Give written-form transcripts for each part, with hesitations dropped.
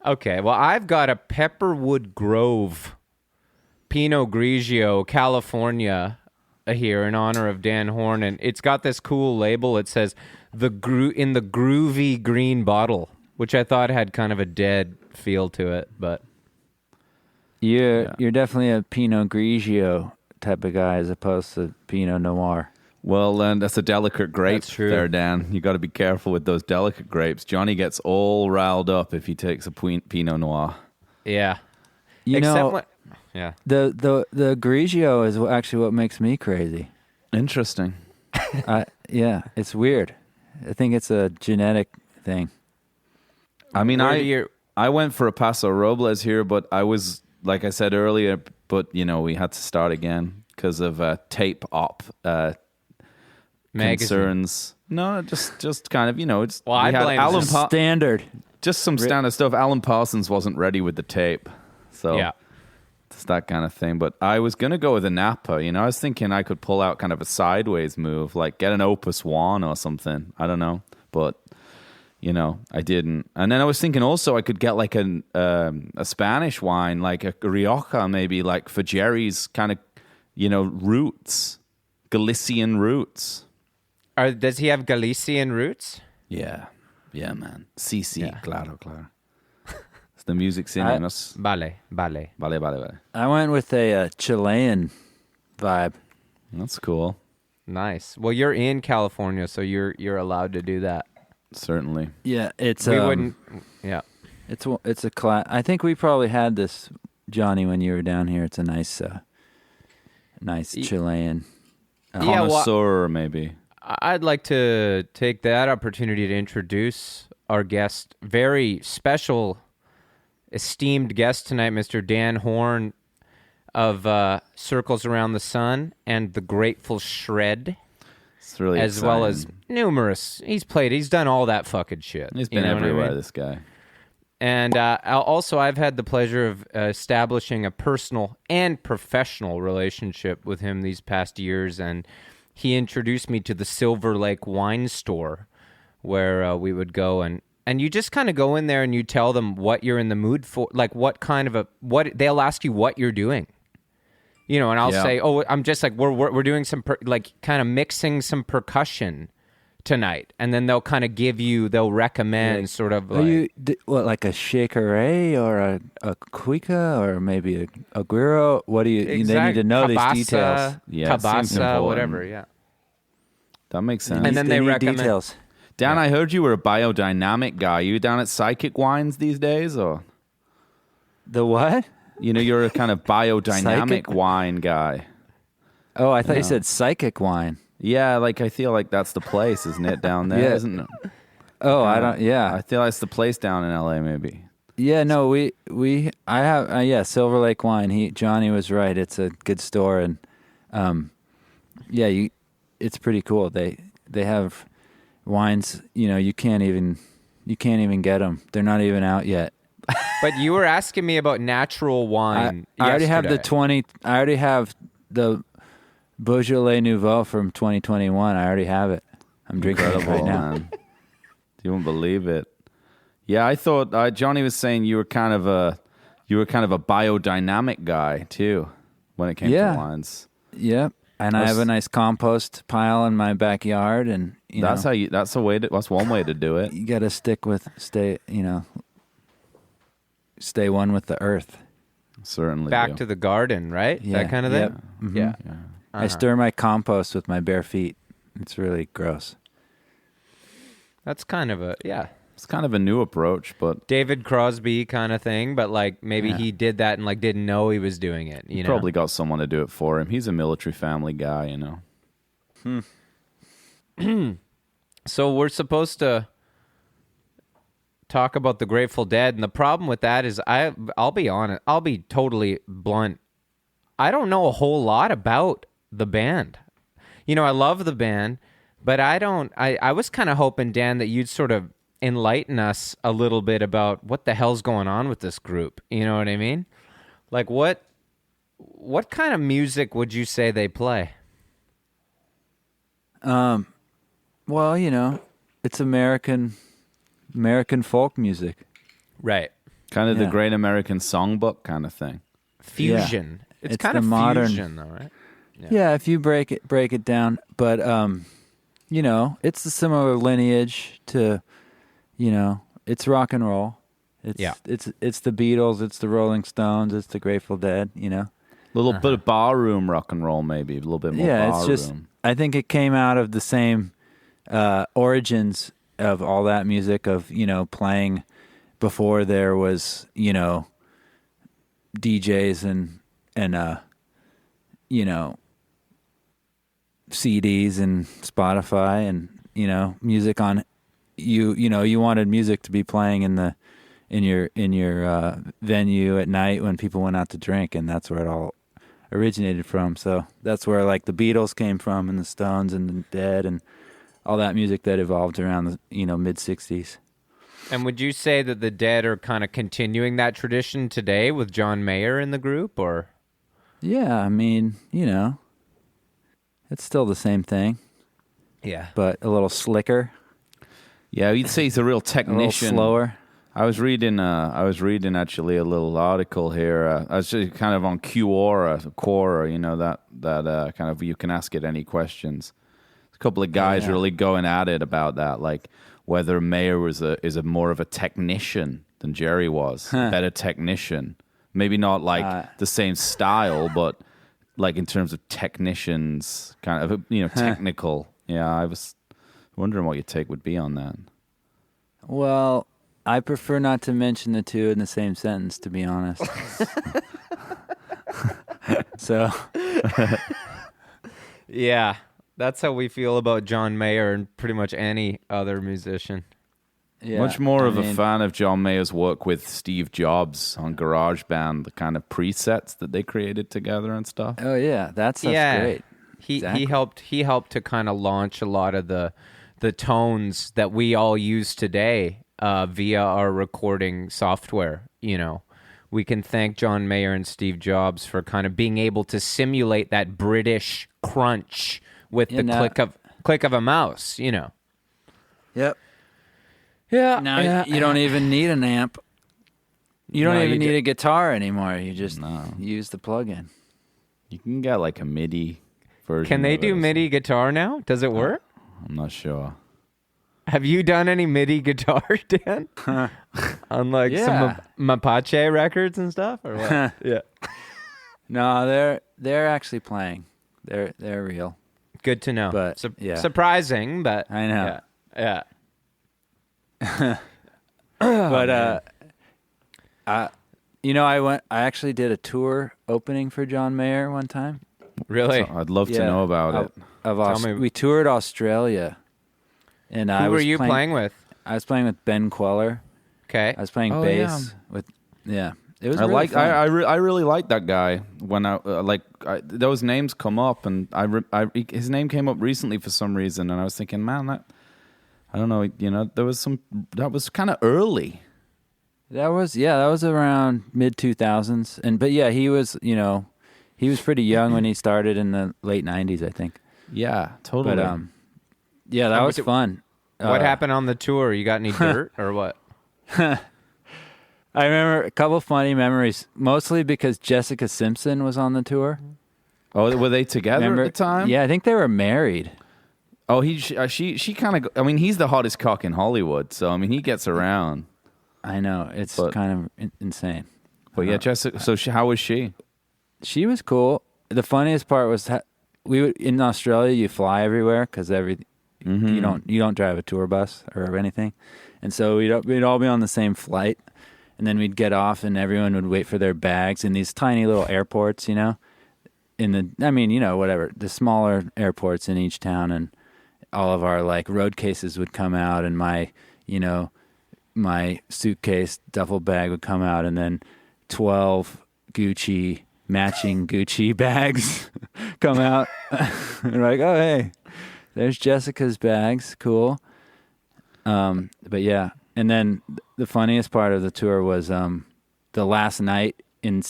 Okay, well, I've got a Pepperwood Grove Pinot Grigio, California, here in honor of Dan Horne, and it's got this cool label. It says in the groovy green bottle, which I thought had kind of a dead feel to it, but You're definitely a Pinot Grigio type of guy as opposed to Pinot Noir. Well, that's a delicate grape That's true. there, Dan. You got to be careful with those delicate grapes. Johnny gets all riled up if he takes a Pinot Noir. yeah. You Except know, when, yeah. the Grigio is actually what makes me crazy. Interesting. Yeah, it's weird. I think it's a genetic thing. I mean, Where do you- I went for a Paso Robles here, but I was, like I said earlier, but, we had to start again because of tape op Magazine. concerns. No, just kind of, it's... Well, I blame Alan Standard. just some standard stuff. Alan Parsons wasn't ready with the tape, so... Yeah. It's that kind of thing. But I was going to go with a Napa. I was thinking I could pull out kind of a sideways move, like get an Opus One or something. I don't know. But, I didn't. And then I was thinking also I could get like a Spanish wine, like a Rioja maybe, like for Jerry's kind of, roots, Galician roots. Does he have Galician roots? Yeah. Yeah, man. Sí, Yeah. claro. It's the music's in us. Vale. Vale. I went with a Chilean vibe. That's cool. Nice. Well, you're in California, so you're allowed to do that. Certainly. Yeah, it's We wouldn't. Yeah. It's a class. I think we probably had this, Johnny, when you were down here. It's a nice Chilean. Yeah, well, Connoisseur, maybe. I'd like to take that opportunity to introduce our guest, very special, esteemed guest tonight, Mr. Dan Horne of Circles Around the Sun and The Grateful Shred, It's really as exciting. well as numerous. He's done all that fucking shit. He's been You know what I everywhere, mean? this guy. And also, I've had the pleasure of establishing a personal and professional relationship with him these past years, and he introduced me to the Silver Lake Wine Store, where we would go, and you just kind of go in there and you tell them what you're in the mood for, like what kind of they'll ask you what you're doing, and I'll say, oh, I'm just like we're doing some kind of mixing some percussion tonight, and then they'll kind of they'll recommend sort of like, like a Shaker or a Cuica or maybe a Guiro? What do you? They need to know Cabasa, these details. Yeah, it seems Cabasa, important. whatever. Yeah. That makes sense. And then they need recommend details. Dan, I heard you were a biodynamic guy. You down at Psychic Wines these days, or The what? you're a kind of biodynamic Psychic? wine guy. Oh, I thought you said psychic wine. Yeah, like I feel like that's the place, isn't it, down there? Yeah. Isn't it? Oh, I don't. Yeah, I feel like it's the place down in LA, maybe. yeah. No, I have. Silver Lake Wine. Johnny was right. It's a good store, and it's pretty cool. They have wines. You can't even get them. They're not even out yet. But you were asking me about natural wine. I already have the yesterday. I already have the Beaujolais Nouveau from 2021. I already have it. I'm drinking it right now. Man. You won't believe it. Yeah, I thought Johnny was saying you were kind of a biodynamic guy too when it came to wines. Yep. And I have a nice compost pile in my backyard, and That's one way to do it. you got to stay one with the earth. Certainly. Back to the garden, right? Yeah. That kind of Yep. thing? Mhm. Yeah. I stir my compost with my bare feet. It's really gross. That's kind of It's kind of a new approach, but David Crosby kind of thing, but like maybe he did that and like didn't know he was doing it, you know? probably got someone to do it for him. He's a military family guy, So we're supposed to talk about the Grateful Dead, and the problem with that is I'll be honest, I'll be totally blunt. I don't know a whole lot about the band. I love the band, but I was kind of hoping, Dan, that you'd sort of enlighten us a little bit about what the hell's going on with this group. You know what I mean? Like what kind of music would you say they play? Well, it's American folk music. Right. Kind of the Great American Songbook kind of thing. Fusion. Yeah. It's kind of modern fusion, though, right? Yeah, if you break it down, but it's a similar lineage to, it's rock and roll. It's the Beatles, it's the Rolling Stones, it's the Grateful Dead. A little bit of barroom rock and roll, maybe a little bit more. Yeah, barroom. It's just. I think it came out of the same origins of all that music of playing before there was DJs and CDs and Spotify and music on you wanted music to be playing in your venue at night when people went out to drink, and that's where it all originated from. So that's where like the Beatles came from, and the Stones and the Dead and all that music that evolved around the mid 60s. And would you say that the Dead are kind of continuing that tradition today with John Mayer in the group, or? Yeah, I mean, it's still the same thing. Yeah. But a little slicker. Yeah, you'd say he's a real technician. A little slower. I was reading actually a little article here. I was just kind of on Quora, that kind of you can ask it any questions. A couple of guys really going at it about that, like whether Mayer is a more of a technician than Jerry was, better technician. Maybe not like the same style, but like in terms of technicians, kind of technical. Yeah, I was wondering what your take would be on that. Well, I prefer not to mention the two in the same sentence, to be honest. So, yeah, that's how we feel about John Mayer and pretty much any other musician. Yeah, much more a fan of John Mayer's work with Steve Jobs on GarageBand, the kind of presets that they created together and stuff. Oh yeah, that's great. He helped to kind of launch a lot of the tones that we all use today via our recording software. We can thank John Mayer and Steve Jobs for kind of being able to simulate that British crunch with the click of a mouse. Yep. Yeah. Now you don't even need an amp. You don't even need a guitar anymore. You just use the plug-in. You can get like a MIDI version. Can they do MIDI guitar now? Does it work? I'm not sure. Have you done any MIDI guitar, Dan? On like some Mapache records and stuff, or what? Yeah. No, they're actually playing. They're real. Good to know. But surprising, but I know. Yeah. But I actually did a tour opening for John Mayer one time. Really? So I'd love to know about it. We toured Australia. And who were you playing with? I was playing with Ben Queller. Okay. I was playing bass with. Yeah, it was. I really liked that guy. When those names come up, and his name came up recently for some reason, and I was thinking, man, I don't know, there was that was kind of early. That was around mid 2000s, but he was he was pretty young when he started in the late 90s, I think. Yeah, totally. But that was fun. What happened on the tour? You got any dirt or what? I remember a couple funny memories, mostly because Jessica Simpson was on the tour. Oh, were they together at the time? Yeah, I think they were married. Oh, she kind of. I mean, he's the hottest cock in Hollywood, so I mean, he gets around. I know it's kind of insane. But yeah, Jessica. So how was she? She was cool. The funniest part was in Australia. You fly everywhere because you don't drive a tour bus or anything, and so we'd all be on the same flight, and then we'd get off, and everyone would wait for their bags in these tiny little airports, whatever, the smaller airports in each town, and all of our like road cases would come out, and my suitcase duffel bag would come out, and then 12 matching Gucci bags come out. And we're like, oh hey, there's Jessica's bags, cool. But yeah, and then the funniest part of the tour was the last night in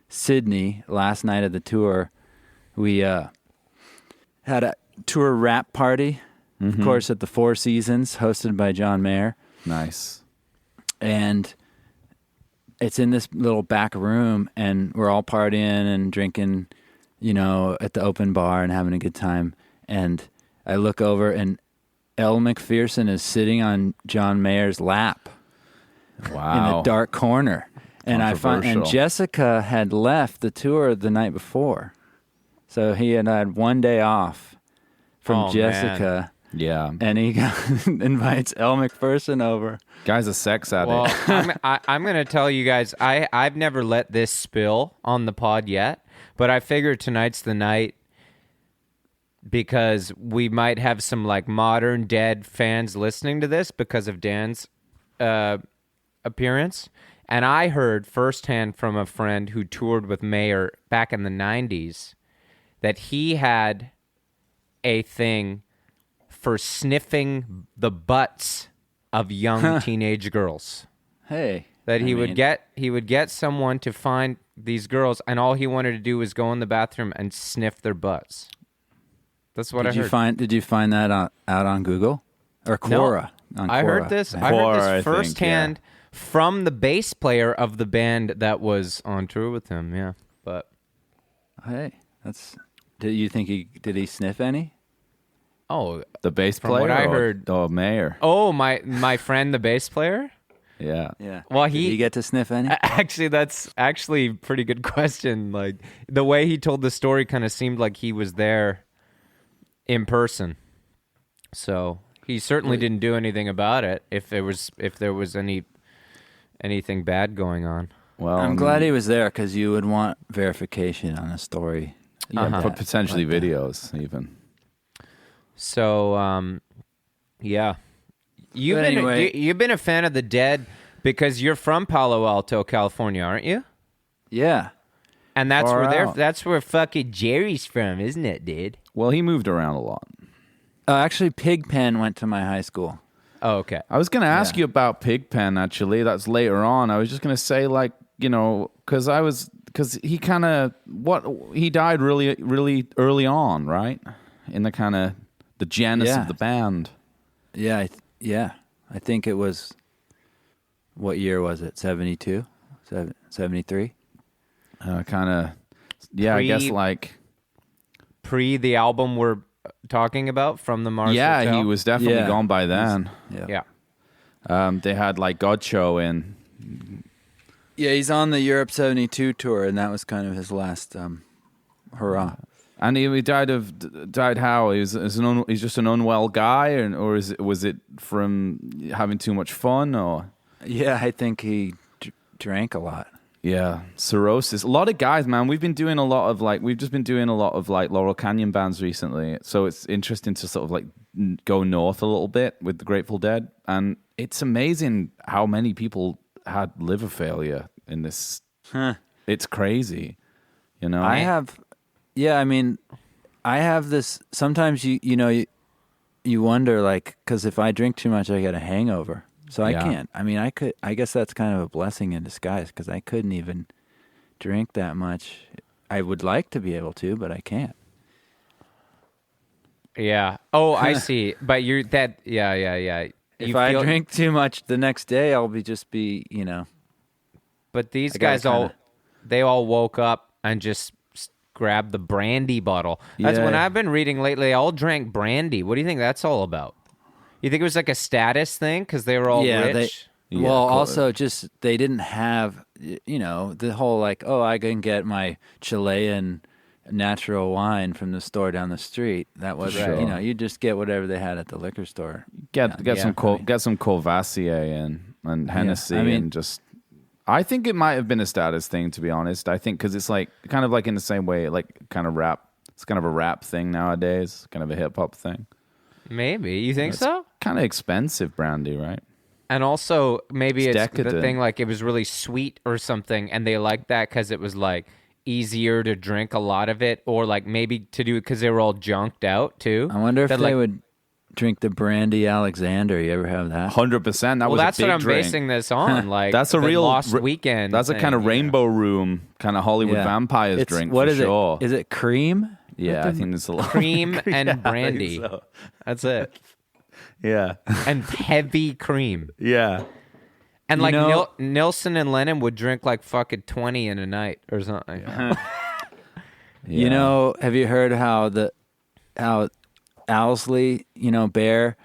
Sydney. Last night of the tour, we had a tour rap party, of course, at the Four Seasons, hosted by John Mayer. Nice. and it's in this little back room, and we're all partying and drinking, at the open bar and having a good time. And I look over, and Elle Macpherson is sitting on John Mayer's lap Wow. in a dark corner. And Controversial. Jessica had left the tour the night before. So he had one day off from Oh, Jessica. Yeah. And he invites Elle Macpherson over. Guy's a sex addict. Well, I'm going to tell you guys, I've never let this spill on the pod yet, but I figure tonight's the night because we might have some like modern Dead fans listening to this because of Dan's appearance. And I heard firsthand from a friend who toured with Mayer back in the 90s that he had a thing for sniffing the butts of young teenage girls. Hey. That he would get someone to find these girls, and all he wanted to do was go in the bathroom and sniff their butts. That's what I heard. Did you find that out on Google or Quora? No, on I Quora. heard this. I Quora, heard I this think, firsthand from the bass player of the band that was on tour with him. Yeah, but Hey, did you think did he sniff any? oh, the bass from player? what I or- heard- Oh, Mayer. oh, my friend, the bass player. Yeah. Yeah. Well, did he get to sniff any? Actually, that's actually a pretty good question. Like the way he told the story kind of seemed like he was there in person. So he certainly didn't do anything about it. If there was anything bad going on. Well, I'm glad he was there because you would want verification on a story. Yeah, Uh-huh. but potentially Like that. videos even. So yeah, But anyway- you've been a fan of the Dead because you're from Palo Alto, California, aren't you? Yeah. And that's Far where out. that's where fucking Jerry's from, isn't it, dude? Well, he moved around a lot. Actually, Pigpen went to my high school. Oh, okay. I was going to ask Yeah. you about Pigpen, actually. That's later on. I was just going to say, like, because he he died really, really early on, right? In the kind of the genesis Yeah. of the band. Yeah, I think it was. What year was it? 72, 73. Kind of, yeah, I guess like. Pre the album we're talking about from the Mars Yeah, Hotel? he was definitely Yeah. gone by then. Yeah. They had like God Show in. Yeah, he's on the Europe 72 tour, and that was kind of his last hurrah. And he died how? He's just an unwell guy, or was it from having too much fun, or? Yeah, I think he drank a lot. Yeah, cirrhosis. A lot of guys, man. We've just been doing a lot of Laurel Canyon bands recently. So it's interesting to sort of like go north a little bit with the Grateful Dead, and it's amazing how many people had liver failure in this. Huh. It's crazy, I have this. Sometimes you wonder, like, because if I drink too much, I get a hangover. So I Yeah. can't. I mean, I guess that's kind of a blessing in disguise because I couldn't even drink that much. I would like to be able to, but I can't. Yeah. Oh, I see. But you're that. Yeah. If I drink too much the next day, I'll be. But these I gotta guys they all woke up and just grabbed the brandy bottle. That's Yeah. when I've been reading lately. They all drank brandy. What do you think that's all about? You think it was like a status thing because they were all rich? Yeah, Well, cool. also just they didn't have, the whole like, oh, I can get my Chilean natural wine from the store down the street. That was, Sure. you just get whatever they had at the liquor store. Get Yeah, some I mean- get some Courvoisier and Hennessy I mean- and just. I think it might have been a status thing, to be honest. I think because it's like kind of like in the same way, like kind of rap. It's kind of a rap thing nowadays, kind of a hip hop thing. Maybe. You think so? Kind of expensive brandy, right? And also, maybe It's it's the decadent. thing like it was really sweet or something, and they liked that because it was like easier to drink a lot of it, or like maybe to do it because they were all junked out too. I wonder if That, they like, would drink the brandy Alexander. You ever have that? 100%. That Well, was that's a big what I'm drink. basing this on. Like That's a the real Lost Weekend. That's a kind of thing, Rainbow Room kind of Hollywood Yeah. vampires It's- drink what for is sure. Is it cream? Yeah, I think there's a lot. Cream and I brandy. think so. That's it. Yeah, And heavy cream. yeah. And You like know- Nilsson and Lennon would drink like fucking 20 in a night or something. You know, have you heard how Owsley, Bear,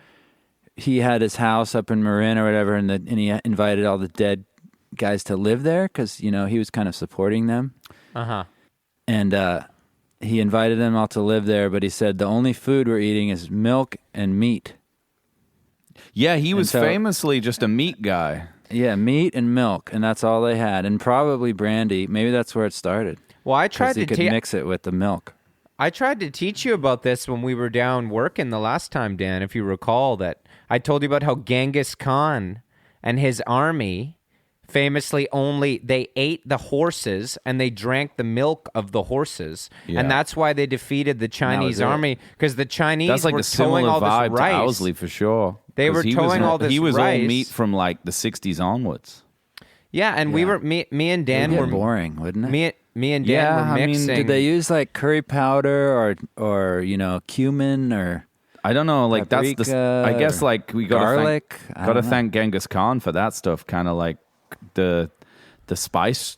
he had his house up in Marin or whatever, and he invited all the dead guys to live there because he was kind of supporting them. Uh-huh. And he invited them all to live there, but he said the only food we're eating is milk and meat. Yeah, he was so- famously just a meat guy. Yeah, meat and milk, and that's all they had, and probably brandy. Maybe that's where it started. Well, I 'Cause tried you to could mix it with the milk. I tried to teach you about this when we were down working the last time, Dan, if you recall that. I told you about how Genghis Khan and his army famously they ate the horses and they drank the milk of the horses. Yeah. And that's why they defeated the Chinese it. army, because the Chinese That's like were a towing similar all vibe this rice. to Owsley for sure. They 'Cause were towing all this He was rice. all meat from like the 60s onwards. Yeah, and we were me and Dan It'd were get boring, wouldn't it? me and Dan were I mean, mixing. Did they use like curry powder or cumin or I don't know, like that's paprika I guess like we got garlic? I Got to don't know. thank Genghis Khan for that stuff, kind of like the spice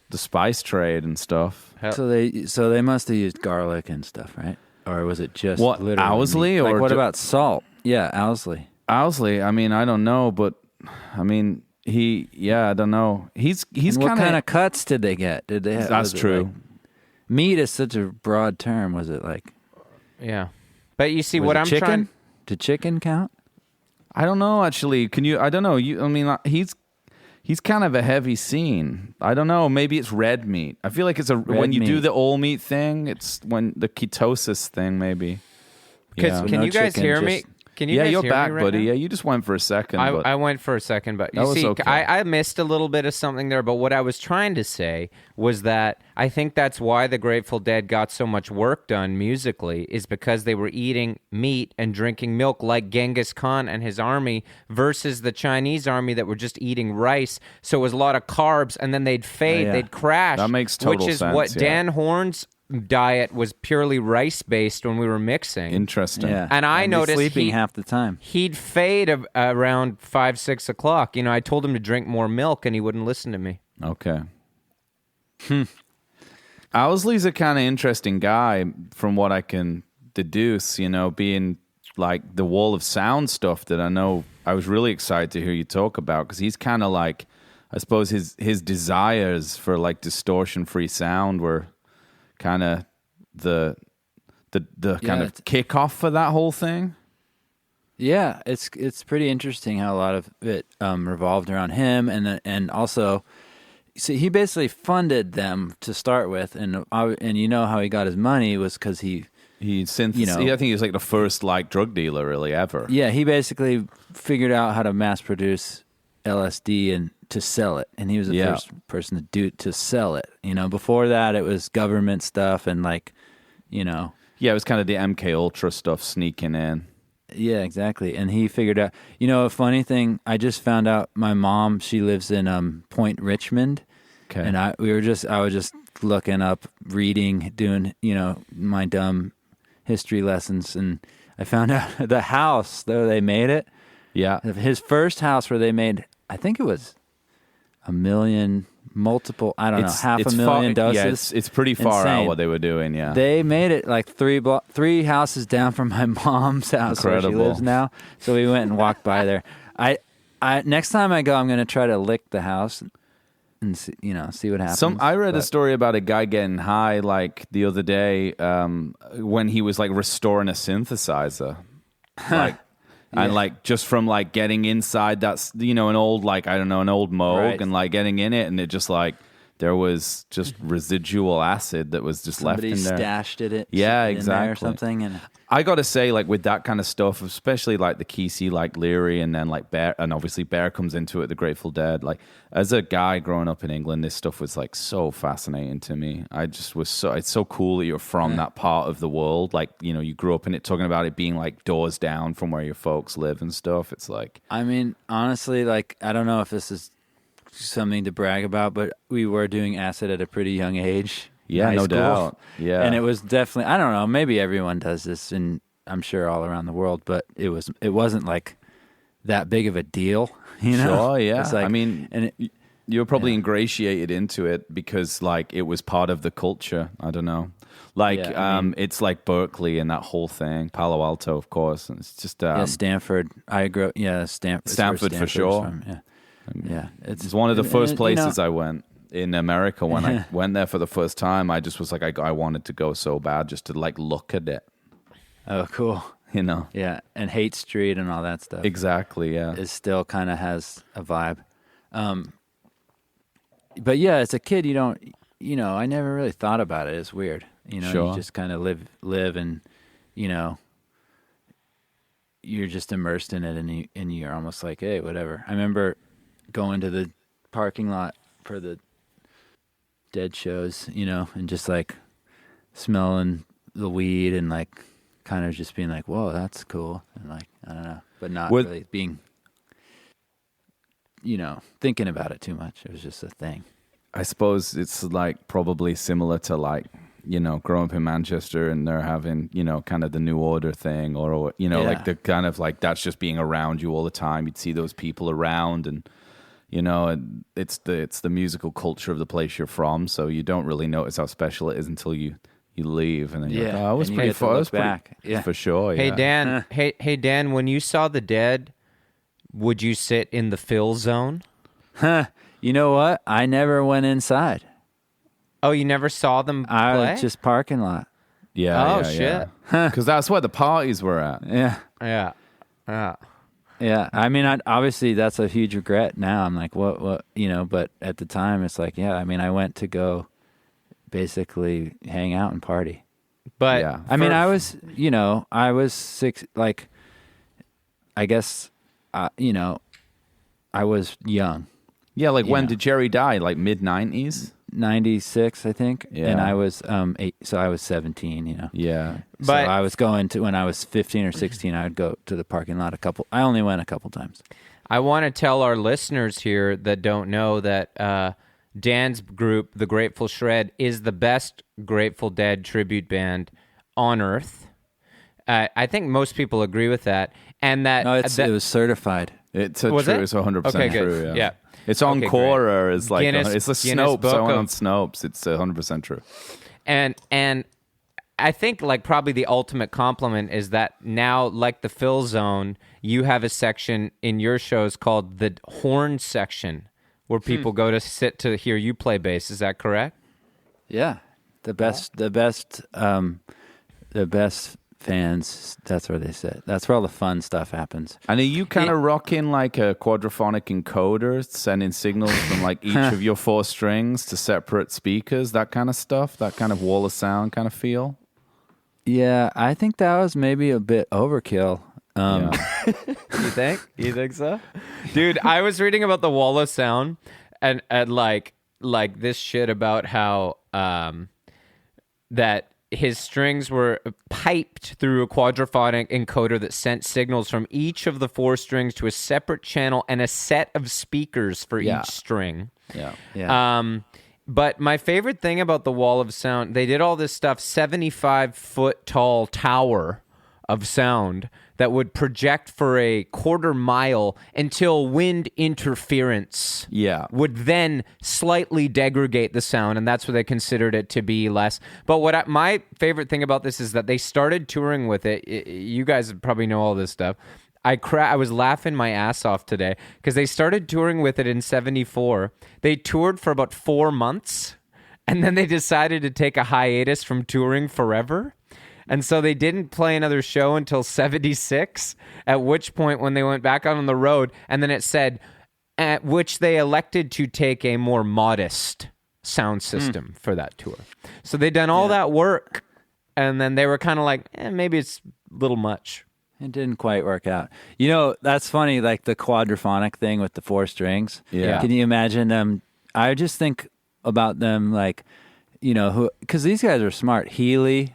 trade and stuff. So they must have used garlic and stuff, right? Or was it just What, literally Owsley meat? Like, or what ju- about salt? Yeah, Owsley. Owsley, I mean, I don't know, but I mean, I don't know. He's And what kind kind of cuts did they get? Did they? That's was it true. like- meat is such a broad term. Was it like? Yeah. But you see was what it I'm chicken? trying. Did chicken count? I don't know actually. Can you? I don't know. I mean, he's kind of a heavy scene. I don't know. Maybe it's red meat. I feel like it's when you do meat. the all meat thing. It's when the ketosis thing maybe. Because Yeah. can No you guys chicken, hear me? just- Can you Yeah, guys you're hear back, me right buddy. now? Yeah, you just went for a second. but I went for a second, but you That was see, okay. I missed a little bit of something there. But what I was trying to say was that I think that's why the Grateful Dead got so much work done musically, is because they were eating meat and drinking milk like Genghis Khan and his army versus the Chinese army that were just eating rice. So it was a lot of carbs, and then they'd fade, yeah. they'd crash. That makes total which is sense, what yeah. Dan Horne's diet was, purely rice based when we were mixing. Interesting. Yeah. And I he's noticed sleeping he- half the time. He'd fade around 5-6 o'clock. I told him to drink more milk, and he wouldn't listen to me. Okay. Owsley's a kind of interesting guy from what I can deduce, being like the wall of sound stuff that I know I was really excited to hear you talk about, because he's kind of like, I suppose his desires for like distortion-free sound were kind of the kind of kickoff for that whole thing. Yeah, it's pretty interesting how a lot of it revolved around him, and also, see, he basically funded them to start with, and you know how he got his money was because I think he was like the first like drug dealer really ever. yeah, he basically figured out how to mass produce LSD and to sell it, and he was the first person to sell it. Before that it was government stuff and Yeah, it was kind of the MK Ultra stuff sneaking in. Yeah, exactly. And he figured out, a funny thing, I just found out my mom, she lives in Point Richmond. Okay. And I was just looking up, reading, doing, my dumb history lessons, and I found out the house though they made it. Yeah. His first house where they made, I think it was $1 million, multiple, I don't know, half a million doses. Yeah, it's pretty far out Insane. what they were doing, yeah. They made it like three houses down from my mom's house where she Incredible. lives now. So we went and walked by there. I next time I go, I'm going to try to lick the house and see, see what happens. I read a But- story about a guy getting high like the other day when he was like restoring a synthesizer. Like and like just from like getting inside that an old like I don't know, an old Moog Right. and like getting in it, and it just like there was just residual acid that was just Somebody left in there. stashed it. Yeah, in there exactly. or something. And I got to say, like with that kind of stuff, especially like the Kesey, like Leary, and then like Bear, and obviously Bear comes into it, the Grateful Dead. Like as a guy growing up in England, this stuff was like so fascinating to me. I just was it's so cool that you're from that part of the world. Like, you grew up in it, talking about it being like doors down from where your folks live and stuff. It's like, I mean, honestly, like, I don't know if this is something to brag about, but we were doing acid at a pretty young age. yeah, high no school. doubt. Yeah. And it was definitely, I don't know, maybe everyone does this, and I'm sure all around the world, but it wasn't like that big of a deal. You know? Sure, yeah. It's like, I mean, and you were probably ingratiated into it because like it was part of the culture. I don't know. Like it's like Berkeley and that whole thing, Palo Alto, of course. And it's just Stanford. I grew. Yeah, Stanford for sure. From. Yeah, yeah. It's one of the first places I went in America when I went there for the first time. I just was like, I wanted to go so bad just to like look at it. Oh, cool. You know. Yeah, and Haight Street and all that stuff. Exactly. Yeah. It still kind of has a vibe. But yeah, as a kid, you don't. You know, I never really thought about it. It's weird. You know, you just kind of live, and you know, you're just immersed in it, and you're almost like, hey, whatever. I remember going to the parking lot for the Dead shows, you know, and just like smelling the weed and like kind of just being like, whoa, that's cool, and like I don't know, but not really being, you know, thinking about it too much. It was just a thing. I suppose it's like probably similar to like, you know, growing up in Manchester and they're having, you know, kind of the New Order thing or you know, like the kind of like that's just being around you all the time. You'd see those people around and, you know, it's the musical culture of the place you're from. So you don't really notice how special it is until you leave. And then you're like, oh, it was pretty fun. Yeah, for sure. Hey, yeah. Dan, hey, Dan, when you saw the Dead, would you sit in the fill zone? You know what? I never went inside. Oh, you never saw them play? I was just parking lot. Yeah. Oh, shit. Because that's where the parties were at. Yeah. Yeah. I mean, obviously that's a huge regret now. I'm like, what, you know, but at the time it's like, yeah, I mean, I went to go basically hang out and party. But yeah. I mean, I was six, like, I guess, you know, I was young. Yeah, like when did Jerry die? Like mid-90s? 96, I think. Yeah. And I was 8, so I was 17, you know. Yeah. So I was going to, when I was 15 or 16, I would go to the parking lot I only went a couple times. I want to tell our listeners here that don't know that Dan's group, The Grateful Shred, is the best Grateful Dead tribute band on Earth. I think most people agree with that. And that... No, it was certified. It's true. It's 100% true. Yeah. It's on Quora. It's like it's a Snopes. I went on Snopes. It's 100% true. And I think like probably the ultimate compliment is that now, like the Fill Zone, you have a section in your shows called the Horn section, where people go to sit to hear you play bass. Is that correct? Yeah, the best fans, that's where they sit. That's where all the fun stuff happens. And are you kind of rocking like a quadraphonic encoder, sending signals from like each of your 4 strings to separate speakers, that kind of stuff, that kind of wall of sound kind of feel? Yeah, I think that was maybe a bit overkill. You think? You think so? Dude, I was reading about the wall of sound and like this shit about how that his strings were piped through a quadraphonic encoder that sent signals from each of the 4 strings to a separate channel and a set of speakers for each string. Yeah. But my favorite thing about the wall of sound, they did all this stuff, 75-foot tall tower of sound that would project for a quarter mile until wind interference would then slightly degrade the sound, and that's what they considered it to be less. But my favorite thing about this is that they started touring with it. You guys probably know all this stuff. I was laughing my ass off today because they started touring with it in 74. They toured for about 4 months, and then they decided to take a hiatus from touring forever. And so they didn't play another show until 76, at which point when they went back out on the road, and then it said, at which they elected to take a more modest sound system for that tour. So they'd done all that work, and then they were kind of like, maybe it's a little much. It didn't quite work out. You know, that's funny, like the quadraphonic thing with the 4 strings. Yeah. Can you imagine them? I just think about them like, you know, because these guys are smart. Healy...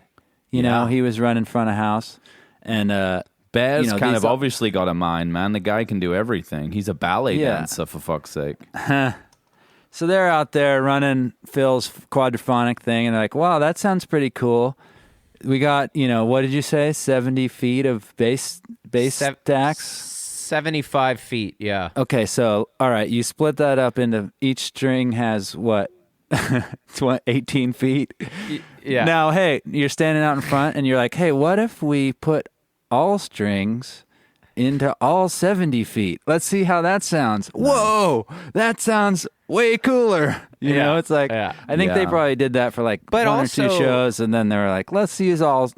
You know, he was running front of house, and Bear's kind of obviously got a mind, man. The guy can do everything. He's a ballet dancer, for fuck's sake. So they're out there running Phil's quadraphonic thing, and they're like, wow, that sounds pretty cool. We got, you know, what did you say, 70 feet of bass stacks? 75 feet, yeah. Okay, so all right, you split that up into each string has what? 18 feet. Yeah. Now, hey, you're standing out in front and you're like, hey, what if we put all strings into all 70 feet? Let's see how that sounds. Whoa, that sounds way cooler. You know, it's like I think they probably did that for like one or two shows, and then they were like, let's use all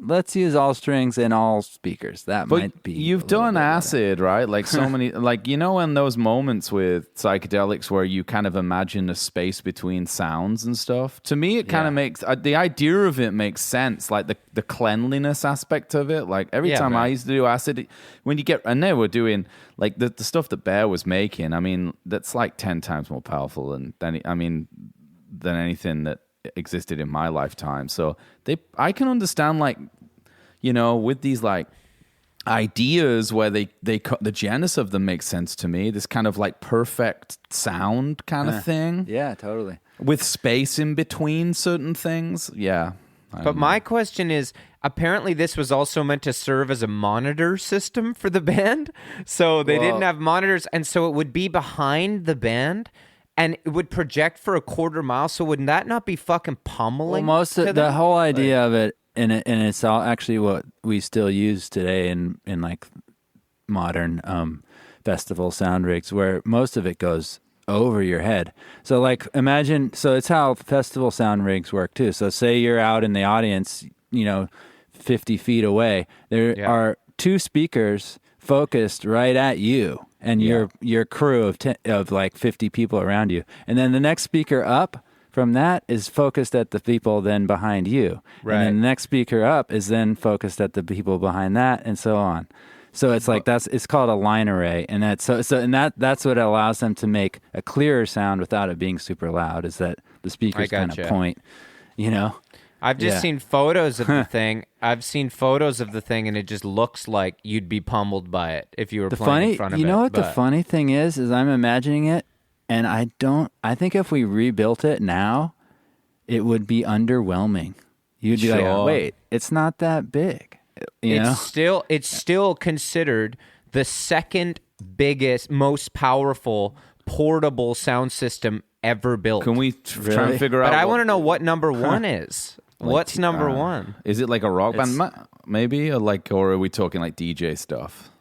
strings in all speakers. That might be. You've done acid, right? Like so many, like in those moments with psychedelics where you kind of imagine a space between sounds and stuff. To me, it kind of makes the idea of it makes sense. Like the cleanliness aspect of it. Like every time I used to do acid, when you get, and they were doing like the stuff that Bear was making. I mean, that's like 10 times more powerful than anything that existed in my lifetime. So I can understand, like, with these like ideas where the genesis of them makes sense to me. This kind of like perfect sound kind of thing. Yeah, totally. With space in between certain things. Yeah. But my question is, apparently this was also meant to serve as a monitor system for the band. So they didn't have monitors, and so it would be behind the band, and it would project for a quarter mile. So wouldn't that not be fucking pummeling? Well, the whole idea of it, and it's all actually what we still use today in like modern festival sound rigs, where most of it goes over your head. So like imagine, so it's how festival sound rigs work too. So say you're out in the audience, 50 feet away, there are two speakers focused right at you and your crew of like 50 people around you. And then the next speaker up from that is focused at the people then behind you. Right. And then the next speaker up is then focused at the people behind that, and so on. So it's like it's called a line array, and that's that's what allows them to make a clearer sound without it being super loud. Is that the speakers kind of point, I've just seen photos of the thing. And it just looks like you'd be pummeled by it if you were playing in front of it. You know what the funny thing is I'm imagining it, and I think if we rebuilt it now, it would be underwhelming. You'd be like, wait, it's not that big. It's still considered the second biggest, most powerful portable sound system ever built. Can we try and figure out? But I want to know what number one is. Like, what's number one? Is it like a rock band, maybe, or are we talking like DJ stuff?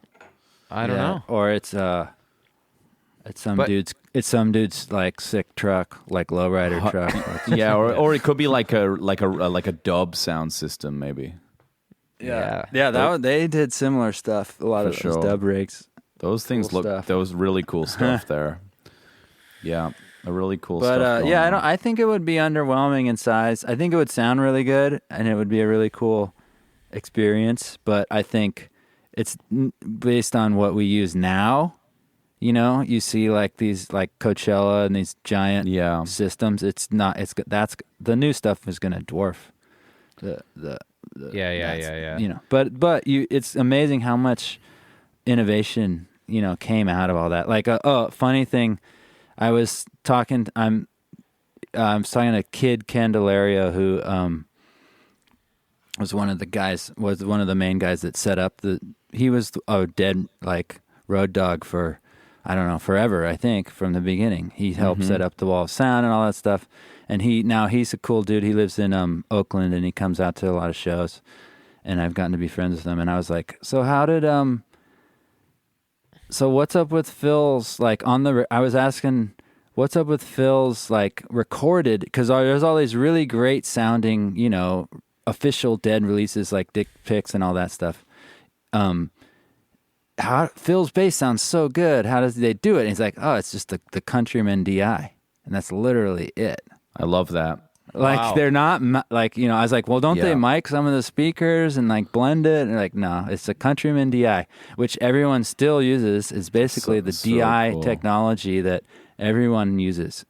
I don't know. Or it's some dude's like sick truck, like lowrider truck. Yeah, or it could be like a dub sound system, maybe. Yeah. They did similar stuff. A lot of those dub rigs. Those things those really cool stuff there. Yeah, a really cool stuff. But I think it would be underwhelming in size. I think it would sound really good, and it would be a really cool experience. But I think it's based on what we use now. You see like these like Coachella and these giant systems. It's not. That's the new stuff is going to dwarf the. But it's amazing how much innovation came out of all that. Like funny thing, I was talking to Kid Candelario, who was one of the main guys that set up he was a dead like road dog for I don't know forever, I think, from the beginning. He helped set up the Wall of Sound and all that stuff. And he's a cool dude. He lives in Oakland, and he comes out to a lot of shows. And I've gotten to be friends with him. And I was like, so how did so what's up with Phil's like I was asking, what's up with Phil's like recorded? Because there's all these really great sounding, official Dead releases like Dick Pics and all that stuff. How Phil's bass sounds so good. How does they do it? And he's like, oh, it's just the Countryman DI, and that's literally it. I love that. Like they're not like I was like, well, don't they mic some of the speakers and like blend it? And they're like, no, it's a Countryman DI, which everyone still uses. Is basically the DI technology that everyone uses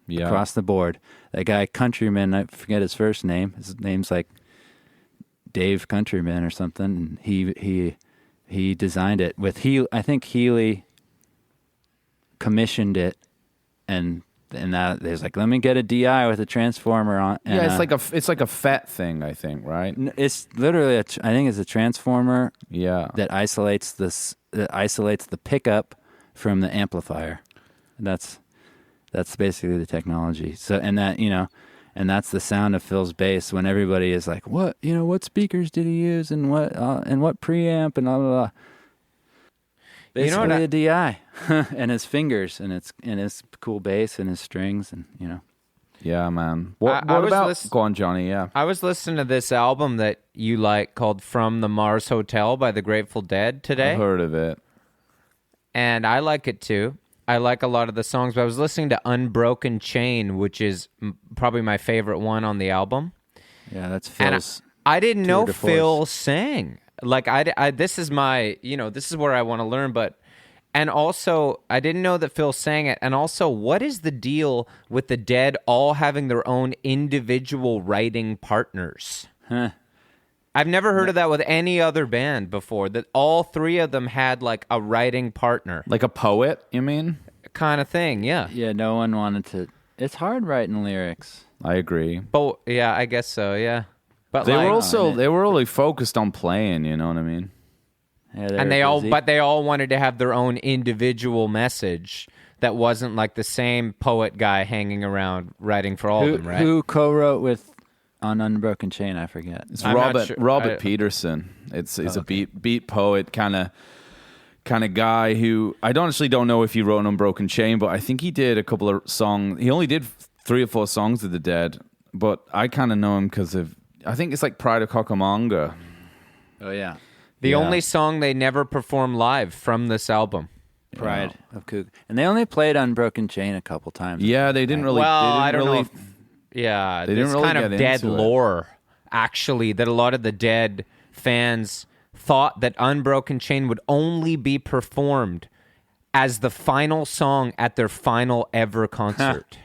across the board. That guy Countryman, I forget his first name. His name's like Dave Countryman or something. And he designed it with I think Healy commissioned it and and that there's like, let me get a DI with a transformer on. And, Yeah, it's like a FET thing, I think, right? It's literally I think it's a transformer. Yeah. That isolates the pickup from the amplifier. That's basically the technology. So and that's the sound of Phil's bass when everybody is like, what speakers did he use and what preamp and blah blah blah. Basically a DI and his fingers and his cool bass and his strings and Yeah, man. What about go on, Johnny? Yeah, I was listening to this album that you like called "From the Mars Hotel" by the Grateful Dead today. I've heard of it, and I like it too. I like a lot of the songs, but I was listening to "Unbroken Chain," which is probably my favorite one on the album. Yeah, that's Phil's. And I didn't know Phil sang. Like this is my, this is where I want to learn, and also I didn't know that Phil sang it. And also, what is the deal with the Dead all having their own individual writing partners? Huh. I've never heard of that with any other band before, that all three of them had like a writing partner. like a poet. You mean? Kind of thing, yeah. Yeah, no one wanted to. It's hard writing lyrics. I agree. But yeah, I guess so, yeah. But They were really focused on playing. You know what I mean? Yeah, and they all wanted to have their own individual message that wasn't like the same poet guy hanging around writing for all of them, right? Who co-wrote on Unbroken Chain? I forget. It's Robert Peterson. It's a beat poet kind of guy who I honestly don't know if he wrote an Unbroken Chain, but I think he did a couple of songs. He only did 3 or 4 songs of the Dead, but I kind of know him because of, I think it's like Pride of Cucamonga. Oh yeah. The only song they never performed live from this album. Pride of Cook. And they only played Unbroken Chain a couple times. Yeah, they didn't really. Well, I don't really, know. Yeah, they there's didn't really kind of get Dead into it. lore, actually, that a lot of the Dead fans thought that Unbroken Chain would only be performed as the final song at their final ever concert.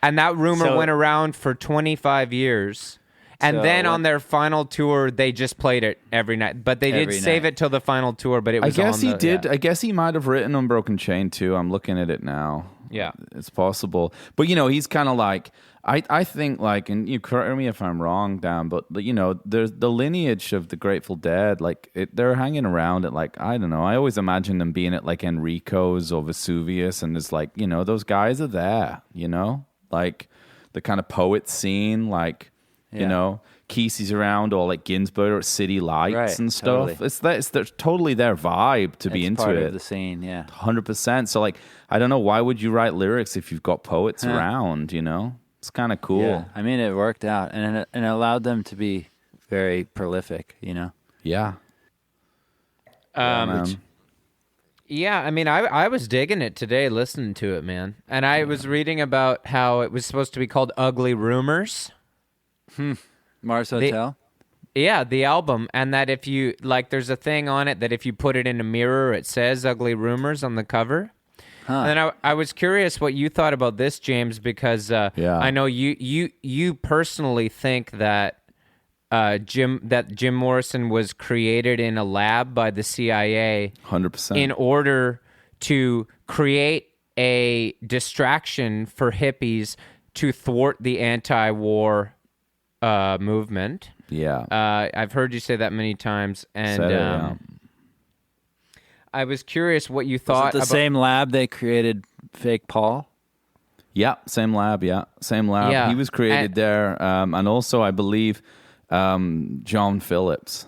And that rumor went around for 25 years. And then on their final tour, they just played it every night. But they did save it till the final tour, but it was I guess he might have written Unbroken Chain too. I'm looking at it now. Yeah. It's possible. But, he's kind of like, I think like, and you correct me if I'm wrong, Dan, but, there's the lineage of the Grateful Dead, like they're hanging around at like, I don't know. I always imagine them being at like Enrico's or Vesuvius, and it's like, those guys are there, like the kind of poet scene, like, Kesey's around, or like Ginsberg at City Lights and stuff. Totally. It's totally their vibe to be into part it. Of the scene, yeah, 100%. So like, I don't know, why would you write lyrics if you've got poets around? It's kind of cool. Yeah. I mean, it worked out, and it allowed them to be very prolific. Yeah. Yeah, I mean, I was digging it today, listening to it, man. And I was reading about how it was supposed to be called Ugly Rumors. Mars Hotel? The album. And that if you, like, there's a thing on it that if you put it in a mirror, it says Ugly Rumors on the cover. Huh. And I was curious what you thought about this, James, because I know you personally think that Jim Morrison was created in a lab by the CIA 100% in order to create a distraction for hippies to thwart the anti-war movement. Yeah. I've heard you say that many times, and I was curious what you thought. Was it the same lab they created Fake Paul? Yeah, same lab. Yeah, same lab. Yeah. He was created there, and also I believe John Phillips.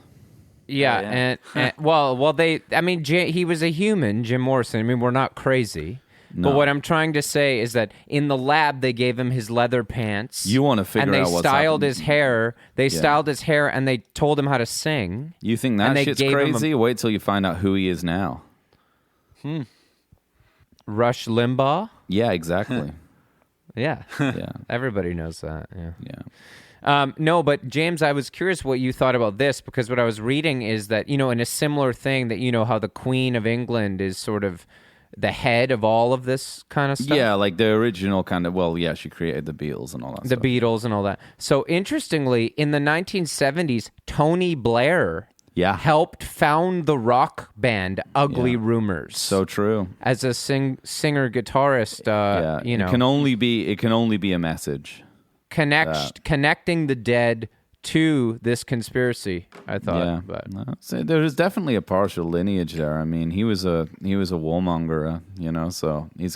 Yeah, and he was a human, Jim Morrison. I mean, we're not crazy. No. But what I'm trying to say is that in the lab, they gave him his leather pants. You want to figure out what's and they styled his hair. They styled his hair, and they told him how to sing. You think that shit's crazy? Wait till you find out who he is now. Rush Limbaugh? Yeah, exactly. Yeah. Yeah. Everybody knows that. Yeah. Yeah. No, but James, I was curious what you thought about this, because what I was reading is that, in a similar thing that, how the Queen of England is sort of the head of all of this kind of stuff. Yeah, like the original kind of, she created the Beatles and all that stuff. The Beatles and all that. So interestingly, in the 1970s, Tony Blair Yeah. helped found the rock band Ugly Rumors. So true. As a singer guitarist, you know, it can only be a message. connecting the Dead to this conspiracy, I thought. Yeah, But so there's definitely a partial lineage there. I mean, he was a warmonger, you know, so he's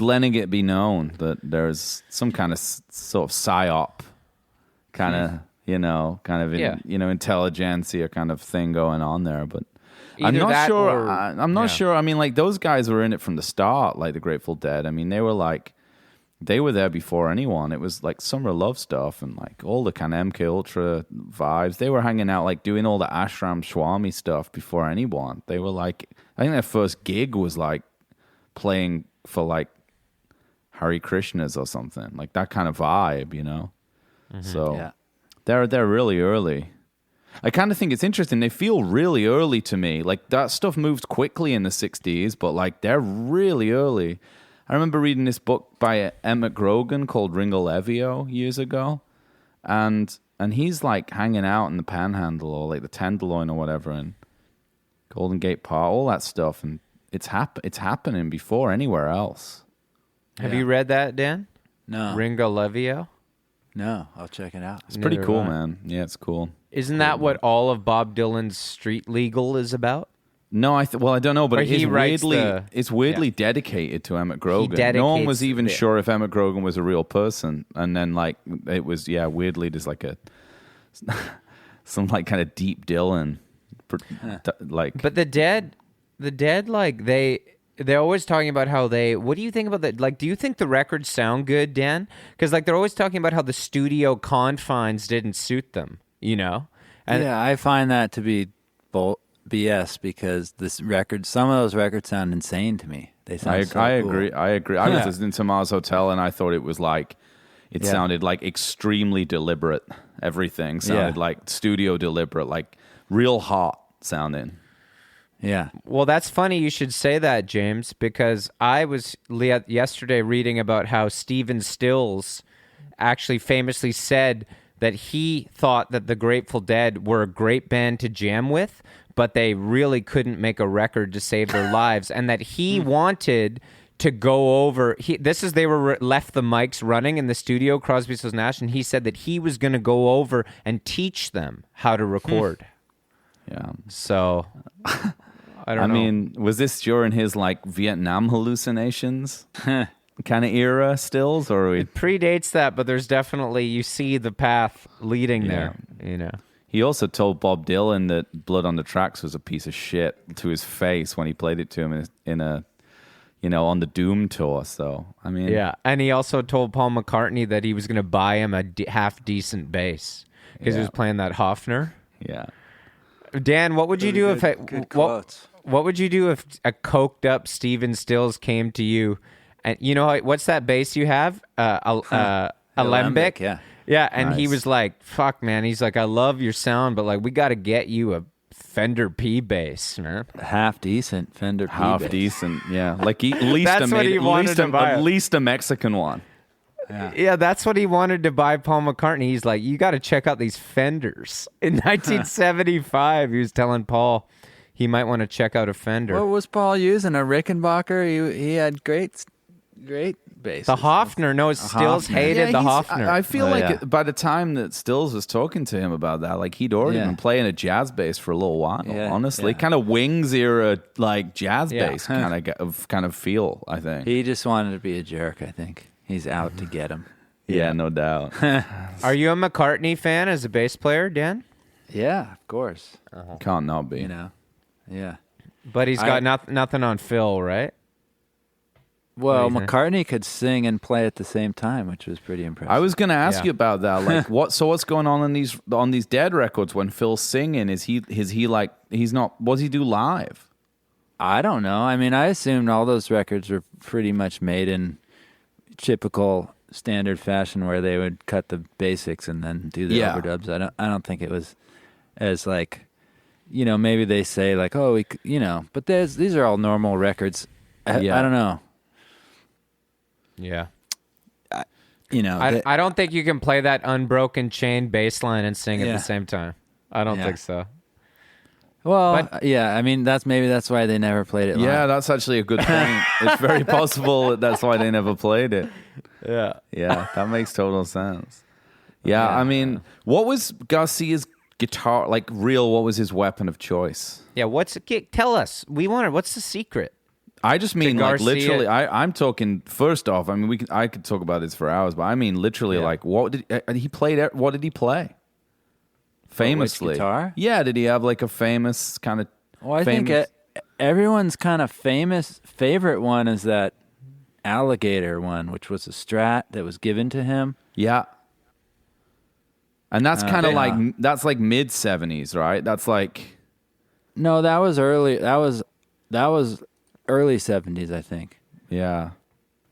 letting it be known that there's some kind of sort of psyop, kind of intelligentsia kind of thing going on there. But I'm Either not that sure. or- I'm not sure. I mean, like those guys were in it from the start, like the Grateful Dead. I mean, they were there before anyone. It was like Summer Love stuff and like all the kind of MK Ultra vibes. They were hanging out, like doing all the Ashram Swami stuff before anyone. They were like, I think their first gig was like playing for like Hare Krishnas or something, like that kind of vibe, you know? So they're really early. I kind of think it's interesting. They feel really early to me. Like that stuff moved quickly in the 60s, but like they're really early. I remember reading this book by Emmett Grogan called Ringo Levio years ago, and he's like hanging out in the Panhandle or like the Tenderloin or whatever, and Golden Gate Park, all that stuff, and it's happening before anywhere else. have you read that, Dan? No. Ringo Levio? No, I'll check it out. It's pretty Neither cool, have I. man. Yeah, it's cool. Isn't that what all of Bob Dylan's Street Legal is about? No, I don't know, but Or he writes it's weirdly dedicated to Emmett Grogan. No one was dedicates even it. sure if Emmett Grogan was a real person, and then like it was, weirdly just like some like kind of deep Dylan, like. But the Dead, like they're always talking about how what do you think about that? Like, do you think the records sound good, Dan? Because like they're always talking about how the studio confines didn't suit them, you know? And Yeah, I find that to be BS because some of those records sound insane to me. They sound so I cool. agree. I was listening to Mars Hotel, and I thought it was like it sounded like extremely deliberate. Everything sounded like studio deliberate, like real hot sounding. Yeah. Well, that's funny you should say that, James, because I was yesterday reading about how Stephen Stills actually famously said that he thought that the Grateful Dead were a great band to jam with, but they really couldn't make a record to save their lives, and that he wanted to go over. They were left the mics running in the studio, Crosby, Stills, Nash, and he said that he was going to go over and teach them how to record. Yeah. So I don't know. I mean, was this during his like Vietnam hallucinations kind of era, Stills, or It predates that, but there's definitely, you see the path leading there, you know. He also told Bob Dylan that Blood on the Tracks was a piece of shit to his face when he played it to him in a, on the Doom tour. So, I mean, Yeah, and he also told Paul McCartney that he was going to buy him a half decent bass because he was playing that Hofner. yeah. Dan, what would you do if quotes. what would you do if a coked up Stephen Stills came to you, and what's that bass you have? Alembic. Yeah. Yeah, and he Nice. was like, "Fuck, man." He's like, "I love your sound, but like, we got to get you a Fender P bass, man." Half decent Fender P Half bass. decent, yeah. Like at least That's what he wanted to buy. at least a Mexican one. Yeah, that's what he wanted to buy Paul McCartney. He's like, "You got to check out these Fenders." In 1975, he was telling Paul he might want to check out a Fender. What was Paul using? A Rickenbacker? He had great bass. The Hofner. No, Stills Hofner. hated the Hofner. I feel Oh, like yeah. by the time that Stills was talking to him about that, like he'd already Yeah. been playing a jazz bass for a little while. Yeah, Honestly, yeah. kind of Wings era, like jazz Yeah. bass kind of feel. I think. He just wanted to be a jerk, I think. He's out to get him. Yeah, no doubt. Are you a McCartney fan as a bass player, Dan? Yeah, of course. Can't not be. You know. Yeah. But he's got nothing on Phil, right? Well, What do you think? McCartney could sing and play at the same time, which was pretty impressive. I was going to ask Yeah. you about that. Like, what's going on these Dead records when Phil's singing? Is he like he's not? What does he do live? I don't know. I mean, I assumed all those records were pretty much made in typical standard fashion, where they would cut the basics and then do the Yeah. overdubs. I don't think it was as like, maybe they say like, oh, but these are all normal records. I don't know. Yeah. They- I don't think you can play that unbroken chain bass line and sing at Yeah. the same time. I don't Yeah. think so. Well, But- yeah, I mean that's why they never played it live. Yeah, that's actually a good point. It's very possible that that's why they never played it. Yeah. Yeah, that makes total sense. Yeah, Yeah. I mean, what was Garcia's guitar, like real, what was his weapon of choice? Yeah, tell us. What's the secret? I just mean like Garcia- literally, I'm talking first off, I mean, I could talk about this for hours, but I mean literally like what did he play? Famously. guitar? Yeah, did he have like a famous kind of Well, I think everyone's kind of favorite one is that alligator one, which was a Strat that was given to him. Yeah. And that's kind of yeah. like that's like mid 70s, right? That's like No, that was early. That was early 70s, I think. yeah.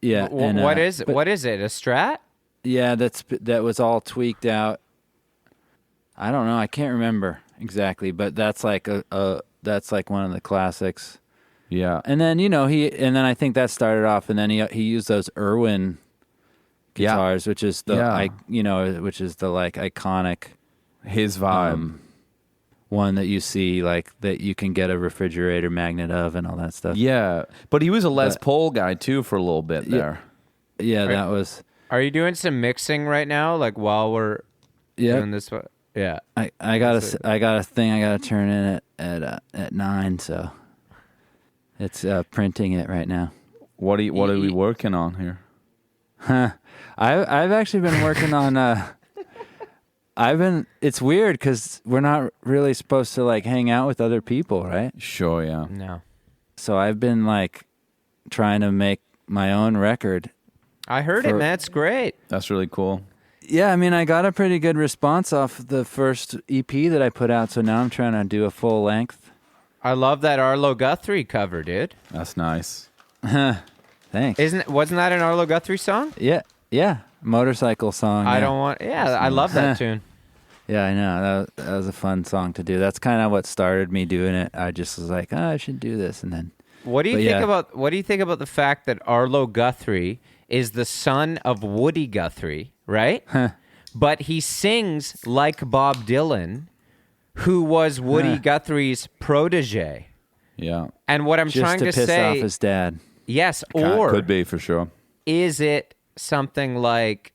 Yeah. What is it? What is it? A Strat? Yeah, that was all tweaked out. I don't know. I can't remember exactly, but that's like that's like one of the classics. Yeah. And then I think that started off, and then he used those Irwin guitars, which is the which is the like iconic His vibe. one that you see like that you can get a refrigerator magnet of and all that stuff. Yeah. But he was a Les Paul guy too for a little bit there. Yeah, that was. Are you doing some mixing right now? Like while we're doing this one? Yeah. I got a thing I got to turn in at 9, so it's printing it right now. What are we working on here? I've actually been working on. It's weird because we're not really supposed to like hang out with other people, right? Sure, yeah. No. So I've been like trying to make my own record. I heard it, man. It's great. That's really cool. Yeah, I mean, I got a pretty good response off the first EP that I put out, so now I'm trying to do a full length. I love that Arlo Guthrie cover, dude. That's nice. Thanks. Wasn't that an Arlo Guthrie song? Yeah. Motorcycle song. I yeah. don't want. Yeah, I love that tune. Yeah, I know. That was a fun song to do. That's kind of what started me doing it. I just was like, I should do this, and then. What do you think about the fact that Arlo Guthrie is the son of Woody Guthrie, right? But he sings like Bob Dylan, who was Woody Guthrie's protege. Yeah. And what I'm Just trying to piss say, off his dad. yes, or Could be for sure. is it something like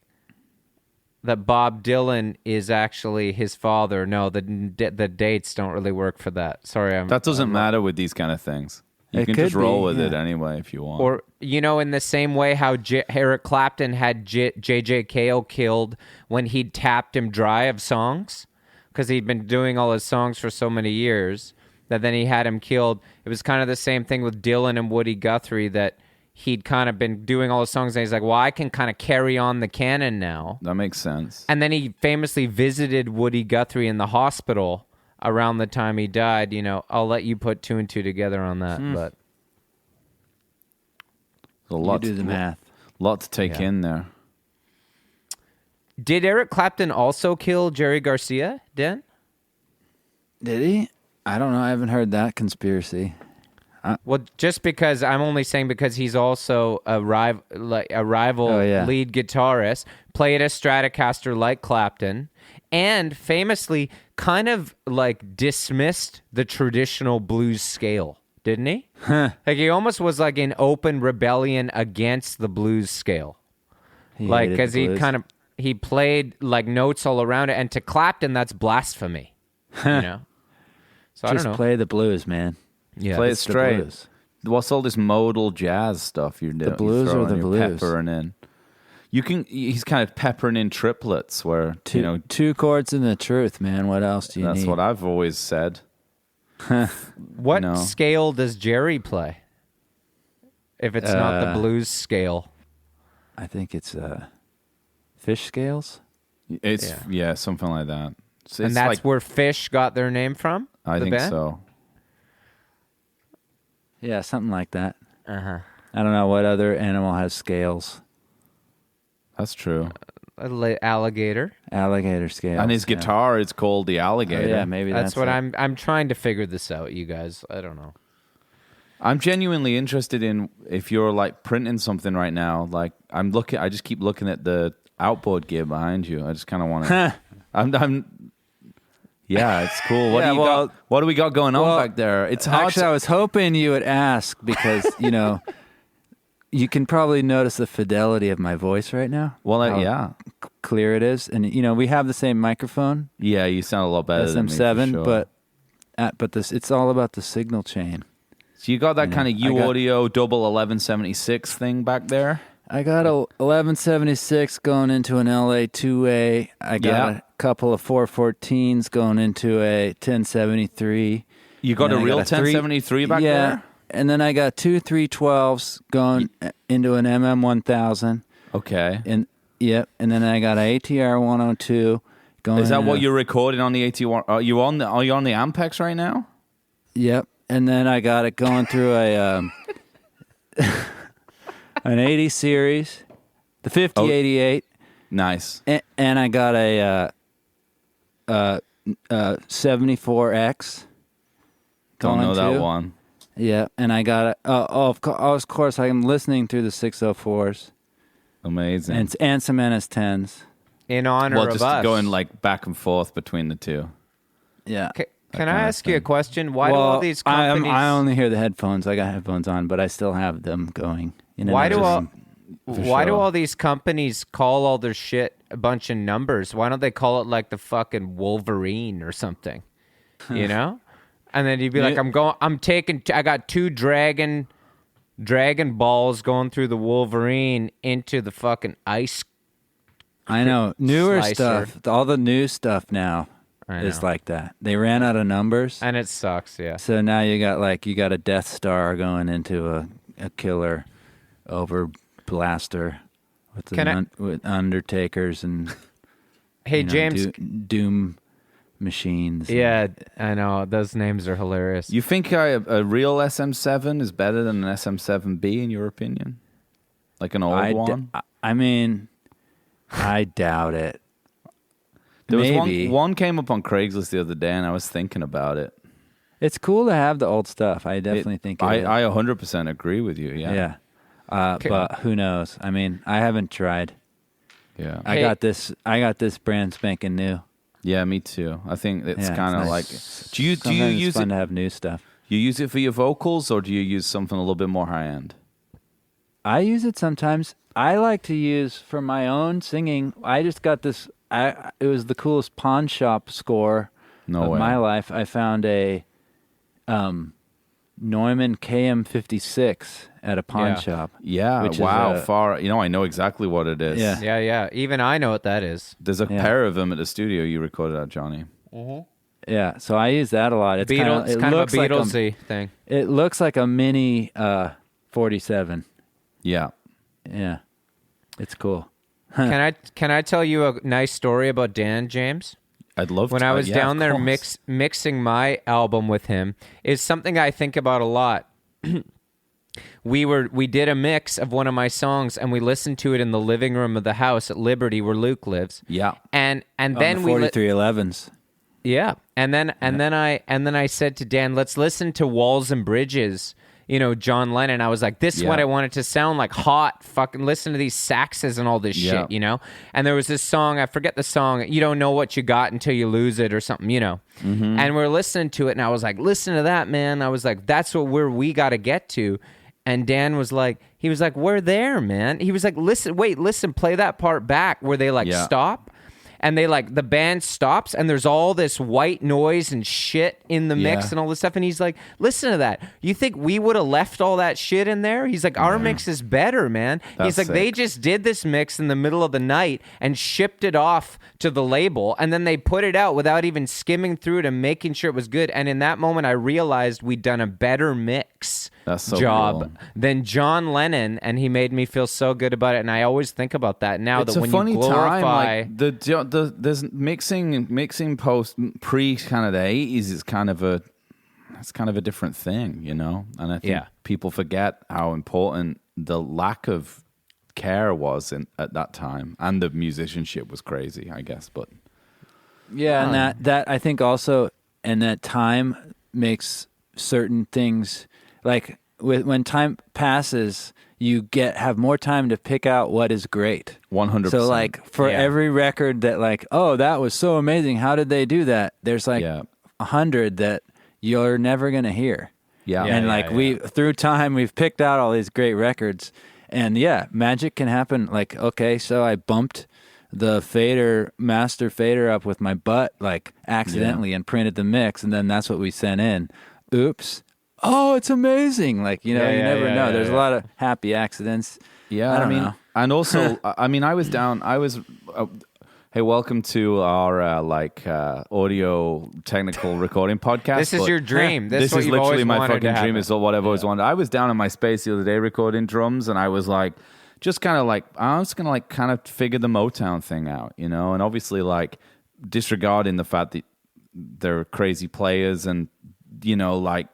that Bob Dylan is actually his father? No, the dates don't really work for that. Sorry, That doesn't matter with these kind of things. You It can could just roll be, with it yeah. anyway if you want. Or, in the same way how Eric Clapton had J.J. Cale killed when he'd tapped him dry of songs, because he'd been doing all his songs for so many years, that then he had him killed. It was kind of the same thing with Dylan and Woody Guthrie, that he'd kind of been doing all his songs, and he's like, well, I can kind of carry on the canon now. That makes sense. And then he famously visited Woody Guthrie in the hospital around the time he died. I'll let you put 2 and 2 together on that. But There's a lot You do the math. lot to take Yeah. in there. did Eric Clapton also kill Jerry Garcia, Dan? Did he? I don't know. I haven't heard that conspiracy. Well, just because I'm only saying because he's also a rival Oh, yeah. lead guitarist, played a Stratocaster like Clapton, and famously kind of like dismissed the traditional blues scale, didn't he? Like he almost was like in open rebellion against the blues scale, like hated because the blues. he played like notes all around it, and to Clapton that's blasphemy, So I don't Just know. play the blues, man. Yeah, Play it It's the straight. blues. What's all this modal jazz stuff you're doing? blues you're or the throwing, blues? you're peppering in. He's kind of peppering in triplets where, Two chords in the truth, man. What else do you that's need? what I've always said. What No. scale does Jerry play? If it's not the blues scale. I think it's fish scales. It's, yeah, something like that. So And it's that's like, where Fish got their name from? I the think band? so. Yeah, something like that. Uh-huh. I don't know what other animal has scales. That's true. Alligator. Alligator scales. And his yeah. guitar is called the Oh, Alligator. yeah, maybe That's what it. I'm trying to figure this out, you guys. I don't know. I'm genuinely interested in if you're like printing something right now. Like I just keep looking at the outboard gear behind you. I just kind of want to. I'm Yeah, it's cool. What Yeah, do you well- got? What do we got going on back there? It's hard. Actually, I was hoping you would ask because, you can probably notice the fidelity of my voice right now. Well, how yeah. clear it is. And, we have the same microphone, Yeah, you sound a lot better than me, for SM7, sure. but it's all about the signal chain. So you got that kind of I got- U-Audio double 1176 thing back there? I got a 1176 going into an LA2A. I got Yeah. a couple of 414s going into a 1073. You got And a then I real got 1073 back yeah, there? and then I got two 312s going into an MM1000. Okay. And then I got an ATR 102 going. Is that what into- you're recording on the 81? Are you on the Ampex right now? Yep. And then I got it going through a an 80 series, the 5088. Nice. And I got a 74X. Don't know that too. one. Yeah, and I got it. Of course, I'm listening through the 604s Amazing. and some NS10s. In honor well, of just us. going like back and forth between the two. Yeah. Can I kinda ask you a thing. question? Why do all these companies? I only hear the headphones. I got headphones on, but I still have them going. Why do all? Why do sure. all these companies call all their shit a bunch of numbers? Why don't they call it like the fucking Wolverine or something? You know? And then you'd be like, I got two dragon balls going through the Wolverine into the fucking ice. I know. Newer Slicer. stuff, all the new stuff now I is know. like that. They ran out of numbers. And it sucks, yeah. So now you got a Death Star going into a killer over blaster with Undertakers and Hey, James. Doom machines. Yeah, I know. Those names are hilarious. You think a real SM7 is better than an SM7B in your opinion? Like an old one? I mean, I doubt it. There was Maybe. one came up on Craigslist the other day, and I was thinking about it. It's cool to have the old stuff. I definitely think it is. I 100% agree with you. Yeah. Yeah. But who knows? I mean, I haven't tried. Yeah. I got this brand spanking new. Yeah, me too. I think it's Yeah, kind of nice. like. Do you Sometimes use it's fun it? to have new stuff. You use it for your vocals, or do you use something a little bit more high end? I use it sometimes. I like to use for my own singing. I just got this. It was the coolest pawn shop score of way. my life. I found a Neumann KM56 at a pawn shop. Yeah. Which is Wow. a- Far. I know exactly what it is. Yeah. Yeah. Even I know what that is. There's a Yeah. pair of them at the studio you recorded at, Johnny. Yeah, so I use that a lot. It's kind of, It's kind of a Beatlesy thing. it looks like a mini 47. Yeah. Yeah, it's cool. Can I tell you a nice story about Dan, James? I'd love When to. I was yeah, down of there course. mixing my album with him is something I think about a lot. We did a mix of one of my songs and we listened to it in the living room of the house at Liberty where Luke lives. Yeah. And On then the we 4311s. yeah. And then I said to Dan, let's listen to Walls and Bridges. John Lennon. I was like, this is what Yeah. I want it to sound like. Hot. Fucking listen to these saxes and all this Yeah. shit, And there was this song, I forget the song, You Don't Know What You Got Until You Lose It or something, Mm-hmm. And we're listening to it and I was like, listen to that, man. I was like, that's what we got to get to. And Dan was like, we're there, man. He was like, listen, play that part back where they Yeah. stop. And they the band stops and there's all this white noise and shit in the mix Yeah. and all this stuff. And he's like, listen to that. You think we would have left all that shit in there? He's like, our mix is better, man. That's He's like, they sick. just did this mix in the middle of the night and shipped it off to the label. And then they put it out without even skimming through it and making sure it was good. And in that moment, I realized we'd done a better mix That's so job cool. than John Lennon. And he made me feel so good about it. And I always think about that now It's that a when funny you glorify... time. Like there's mixing post pre kind of the 80s is kind of a different thing, And I think Yeah. people forget how important the lack of care was at that time, and the musicianship was crazy, I guess. But Yeah, and that I think also, and that time makes certain things like when time passes, you have more time to pick out what is great. 100%. So like for Yeah. every record that like, oh, that was so amazing. How did they do that? There's like 100 that you're never going to hear. Yeah. And like through time, we've picked out all these great records. And yeah, magic can happen. Like, okay, so I bumped the master fader up with my butt, like accidentally and printed the mix. And then that's what we sent in. Oops. Oh, it's amazing. Like, you never know. There's a lot of happy accidents. Yeah, I don't know. And also, hey, welcome to our audio technical recording podcast. This is your dream. This what is you've literally always my wanted fucking to dream. happen. Is what I've always wanted. I was down in my space the other day recording drums, and I was like, just kind of like, I was gonna like kind of figure the Motown thing out, and obviously like disregarding the fact that they're crazy players, and like.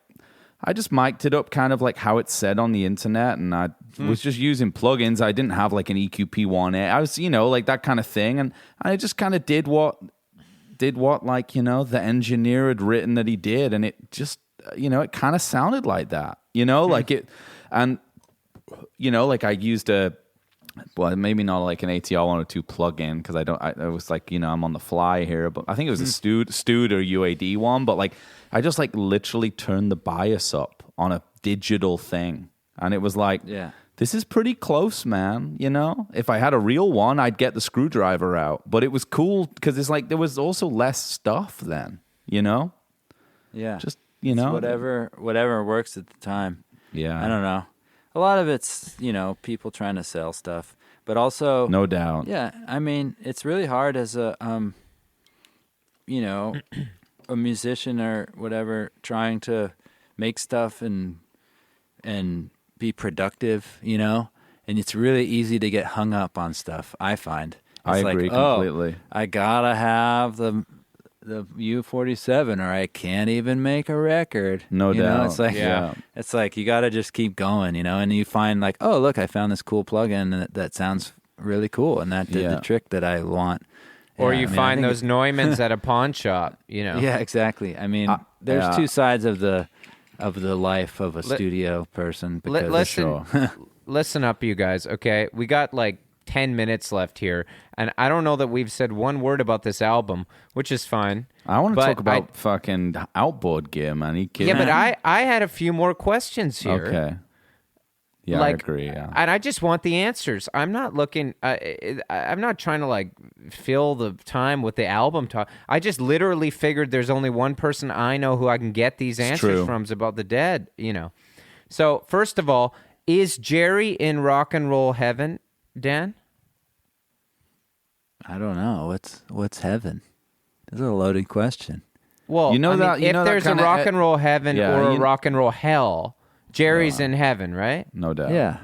I just mic'd it up kind of like how it's said on the internet, and I was just using plugins. I didn't have like an EQP1A. I was, like that kind of thing, and I just kind of did what like, the engineer had written that he did, and it just, it kind of sounded like that, like it, and, like I used maybe not like an ATR 102 plugin because I was like, I'm on the fly here, but I think it was a Stewed or UAD one, but like, I just like literally turned the bias up on a digital thing. And it was like, this is pretty close, man. If I had a real one, I'd get the screwdriver out. But it was cool because it's like there was also less stuff then, Yeah. Just, It's whatever works at the time. Yeah. I don't know. A lot of it's, people trying to sell stuff. But also... No doubt. Yeah. I mean, it's really hard as a, a musician or whatever trying to make stuff and be productive, and it's really easy to get hung up on stuff. I find I agree completely. I gotta have the U47 or I can't even make a record. No doubt. It's like you gotta just keep going, and you find like, oh look, I found this cool plugin that sounds really cool, and that did the trick that I want. Or you find those Neumanns at a pawn shop, Yeah, exactly. I mean, there's two sides of the life of a studio person. Listen up, you guys, okay? We got like 10 minutes left here, and I don't know that we've said one word about this album, which is fine. I want to talk about fucking outboard gear, man. Are you kidding? Yeah, but I had a few more questions here. Okay. Yeah, I agree. Yeah, and I just want the answers. I'm not looking. I'm not trying to like fill the time with the album talk. I just literally figured there's only one person I know who I can get these answers from about the Dead. So first of all, is Jerry in rock and roll heaven, Dan? I don't know. What's heaven? This is a loaded question. Well, if there's a rock and roll heaven or a rock and roll hell. Jerry's in heaven, right? No doubt. Yeah.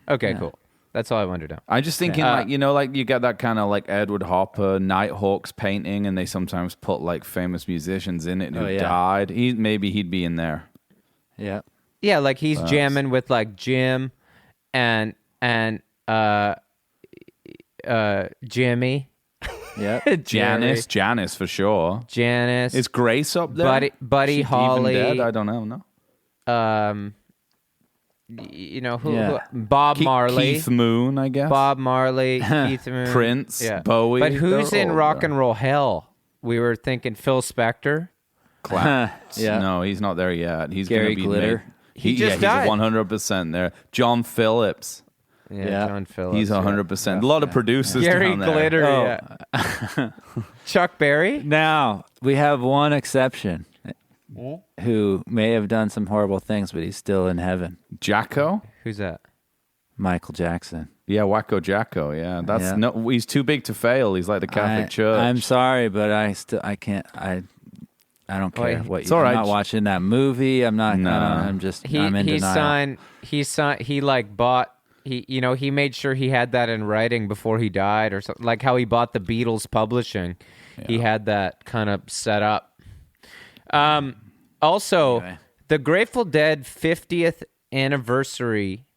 Okay, cool. That's all I wanted to know. I'm just thinking, like you get that kind of like Edward Hopper, Nighthawks painting, and they sometimes put like famous musicians in it who died. Maybe he'd be in there. Yeah. Yeah, like he's jamming with like Jim and Jimmy. Yeah. Janice for sure. Janice. Is Grace up there? Buddy Holly. Even dead? I don't know. No. Who Bob Marley, Keith Moon, I guess. Bob Marley, Keith Moon, Prince, Bowie. But who's in rock and roll hell? We were thinking Phil Spector. No, he's not there yet. He's Gary gonna be Glitter. He just died. He's 100% there. John Phillips. Yeah, John Phillips. He's 100%. A lot of producers Gary down there. Glitter. Chuck Berry. Now we have one exception. Who may have done some horrible things, but he's still in heaven. Jacko? Who's that? Michael Jackson. Yeah, Wacko Jacko. Yeah, he's too big to fail. He's like the Catholic Church. I'm sorry, but I can't. I don't care what. It's all right. I'm not watching that movie. I'm not. No. I'm in denial. He made sure he had that in writing before he died, or something. Like how he bought the Beatles publishing. Yeah. He had that kind of set up. Also, the Grateful Dead 50th anniversary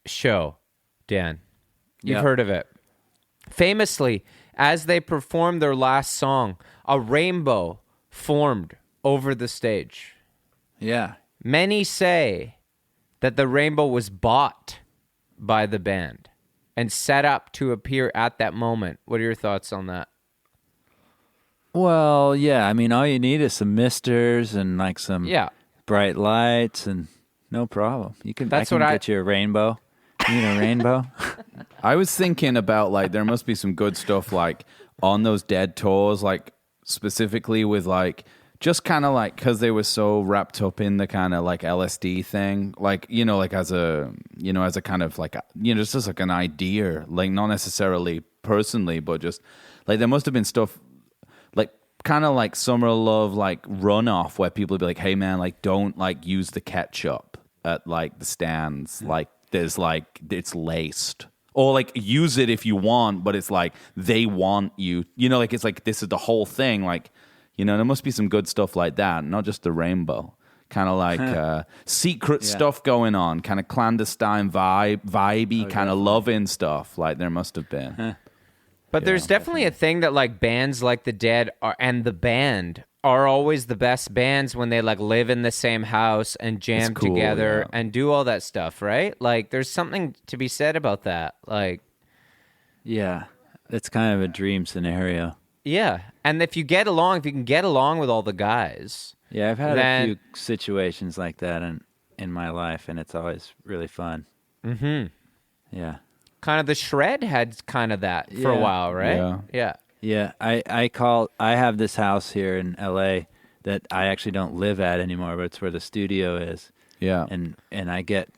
show, Dan. You've heard of it. Famously, as they performed their last song, a rainbow formed over the stage. Yeah. Many say that the rainbow was bought by the band and set up to appear at that moment. What are your thoughts on that? Well, yeah. I mean, all you need is some misters and like some bright lights, and no problem. I can get you a rainbow. You need a rainbow? I was thinking about like there must be some good stuff like on those Dead tours, like specifically with like just kind of like because they were so wrapped up in the kind of like LSD thing, like like as a kind of like just like an idea, like not necessarily personally, but just like there must have been stuff like kind of like Summer Love like runoff where people would be like, hey man, like don't like use the ketchup at like the stands, like there's like it's laced, or like use it if you want, but it's like they want you, like it's like this is the whole thing, like there must be some good stuff like that, not just the rainbow, kind of like secret stuff going on, kind of clandestine vibey, kind of loving stuff, like there must have been. But there's definitely a thing that like bands like the Dead and the band are always the best bands when they like live in the same house and jam together and do all that stuff, right? Like there's something to be said about that. Like, yeah, it's kind of a dream scenario. Yeah, and if you can get along with all the guys. Yeah, I've had a few situations like that in my life, and it's always really fun. Mm-hmm. Yeah. Kind of the Shred had kind of that for a while, right? Yeah. Yeah, I have this house here in LA that I actually don't live at anymore, but it's where the studio is. Yeah. And I get,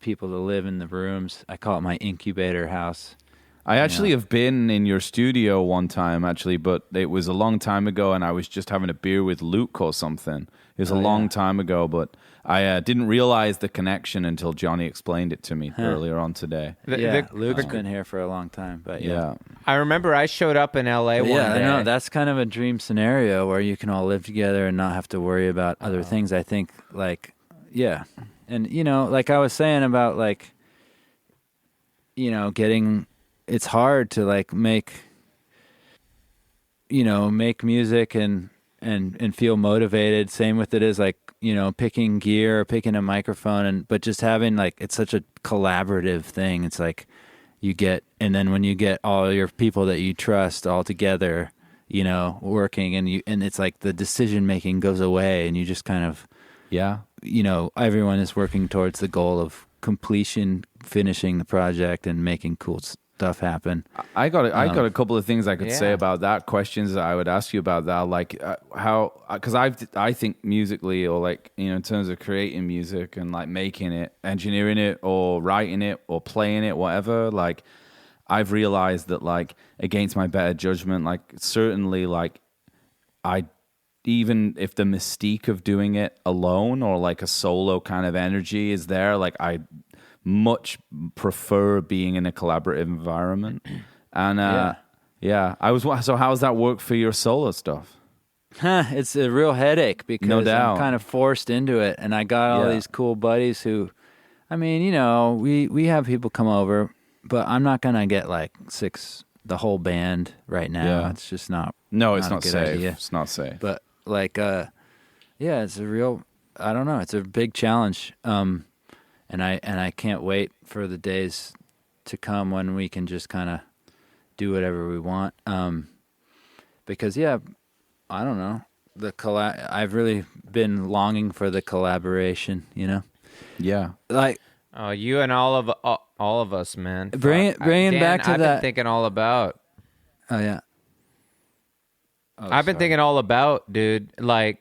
people to live in the rooms. I call it my incubator house. I actually have been in your studio one time, actually, but it was a long time ago, and I was just having a beer with Luke or something. It was a long time ago, but I didn't realize the connection until Johnny explained it to me earlier on today. Luke's been here for a long time, but yeah. I remember I showed up in LA one day. I know. That's kind of a dream scenario where you can all live together and not have to worry about other things. I think, like, yeah. And, like I was saying about, like, getting... It's hard to like make music and feel motivated. Same with it is like, picking gear or picking a microphone, but just having like, it's such a collaborative thing. It's like and then when you get all your people that you trust all together, working and it's like the decision making goes away and you just kind of, everyone is working towards the goal of completion, finishing the project and making cool stuff happen. I got a couple of things I could say about that. Questions that I would ask you about that, like how, because I think musically, or like in terms of creating music and like making it, engineering it, or writing it, or playing it, whatever. Like I've realized that, like against my better judgment, like certainly, like even if the mystique of doing it alone or like a solo kind of energy is there, like I much prefer being in a collaborative environment. And so how does that work for your solo stuff? It's a real headache because no doubt. I'm kind of forced into it, and I got all these cool buddies who, I mean, we have people come over, but I'm not gonna get like the whole band right now. It's just not. No, it's not a good safe. idea. It's not safe. But like, it's a real. I don't know. It's a big challenge. And I can't wait for the days to come when we can just kind of do whatever we want. Because I don't know, I've really been longing for the collaboration. Yeah. Like you and all of us, man. Bringing back to I've that. Been thinking all about. Oh yeah. I've been thinking all about, dude. Like.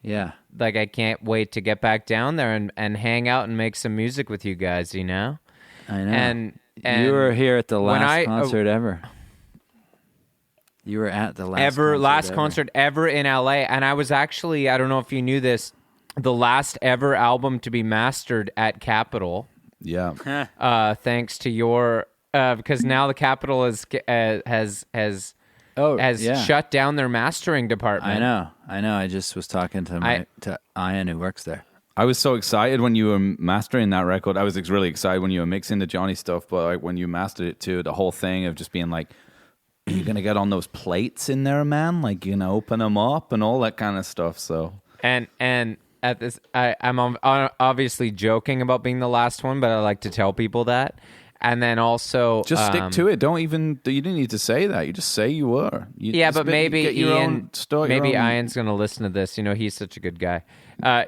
Yeah. Like, I can't wait to get back down there and hang out and make some music with you guys, I know. And you were here at the last concert ever. You were at the last concert ever in LA. And I was actually, I don't know if you knew this, the last ever album to be mastered at Capitol. Yeah. Thanks to your, because now the Capitol has shut down their mastering department. I know. I just was talking to Ian, who works there. I was so excited when you were mastering that record. I was really excited when you were mixing the Johnny stuff, but like when you mastered it too, the whole thing of just being like, are you gonna get on those plates in there, man? Like, open them up and all that kind of stuff. So and at this. I'm obviously joking about being the last one, but I like to tell people that. And then also, just stick to it. You didn't need to say that. You just say you were. But maybe get your Ian, own story. maybe Ian's going to listen to this. He's such a good guy.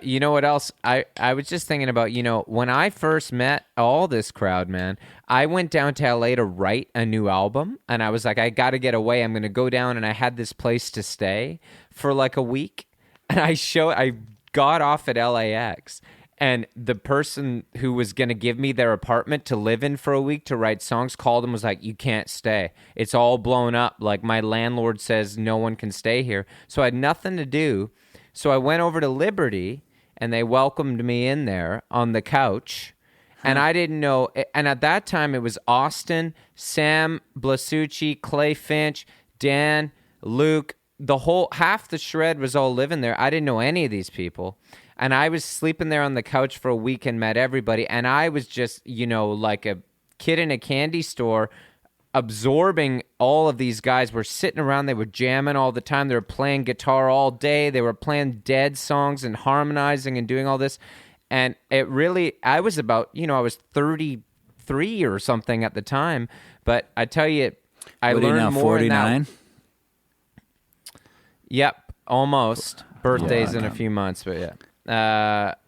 You know what else? I was just thinking about, when I first met all this crowd, man, I went down to LA to write a new album, and I was like, I got to get away. I'm going to go down, and I had this place to stay for like a week, and I got off at LAX. And the person who was going to give me their apartment to live in for a week to write songs called and was like, you can't stay. It's all blown up. Like, my landlord says no one can stay here. So I had nothing to do. So I went over to Liberty, and they welcomed me in there on the couch. And I didn't know. And at that time, it was Austin, Sam Blasucci, Clay Finch, Dan, Luke. Half the shred was all living there. I didn't know any of these people. And I was sleeping there on the couch for a week and met everybody. And I was just, like a kid in a candy store, absorbing all of these guys. Were sitting around. They were jamming all the time. They were playing guitar all day. They were playing Dead songs and harmonizing and doing all this. And it really, I was about, I was 33 or something at the time. But I tell you, I learned more 49? in that. Yep, almost. Birthdays in a few months, but yeah. But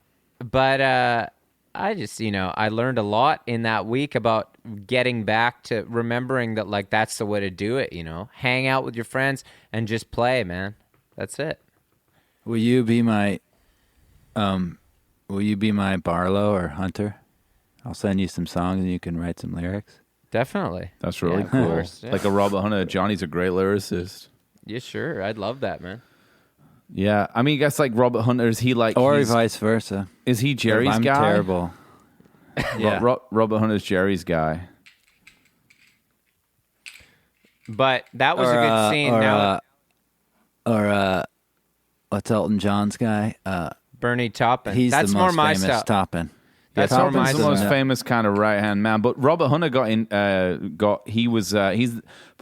I just, I learned a lot in that week about getting back to remembering that, like, that's the way to do it, hang out with your friends and just play, man. That's it. Will you be my Barlow or Hunter? I'll send you some songs and you can write some lyrics. Definitely. That's really of cool. course, yeah. Like a Robert Hunter. Johnny's a great lyricist. Yeah, sure. I'd love that, man. Yeah, I mean, I guess like Robert Hunter, is he like... Or vice versa. Is he Jerry's I'm guy? terrible. Yeah. Robert Hunter's Jerry's guy. But that was a good scene. What's Elton John's guy? Bernie Taupin. He's That's the more most my famous style. Taupin. That's yeah, more my Taupin's the most style. famous kind of right-hand man. But Robert Hunter but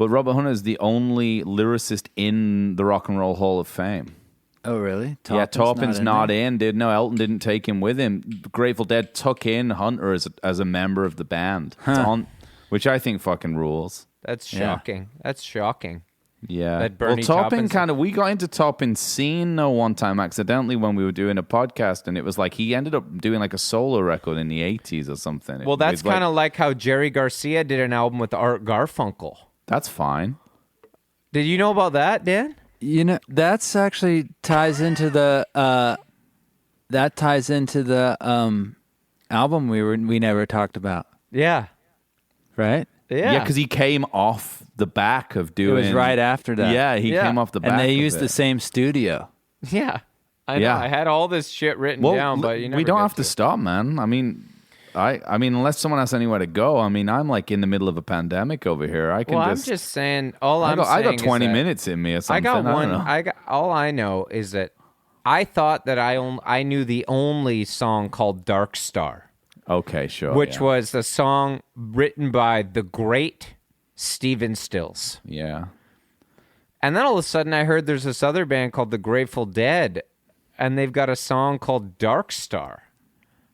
Robert Hunter is the only lyricist in the Rock and Roll Hall of Fame. Oh, really? Taupin's not in. No, Elton didn't take him with him. Grateful Dead took in Hunter as a member of the band, which I think fucking rules. That's shocking. Yeah. That's shocking. Yeah. That Bernie Taupin we got into Taupin's scene one time accidentally when we were doing a podcast, and it was like he ended up doing like a solo record in the 80s or something. Well, that's kind of like how Jerry Garcia did an album with Art Garfunkel. That's fine. Did you know about that, Dan? That's actually ties into the album we never talked about. Yeah. Right? Yeah, because he came off the back of doing... It was right after that. Yeah, he came off the back and they of used it. the same studio. Yeah. I know. I had all this shit written down, but you never we don't get have to stop, man. I mean, unless someone has anywhere to go, I'm like in the middle of a pandemic over here. I'm just saying, I got 20 minutes in me or something. All I know is that I thought that I knew the only song called Dark Star. Okay, sure. Which was a song written by the great Stephen Stills. Yeah. And then all of a sudden I heard there's this other band called the Grateful Dead, and they've got a song called Dark Star.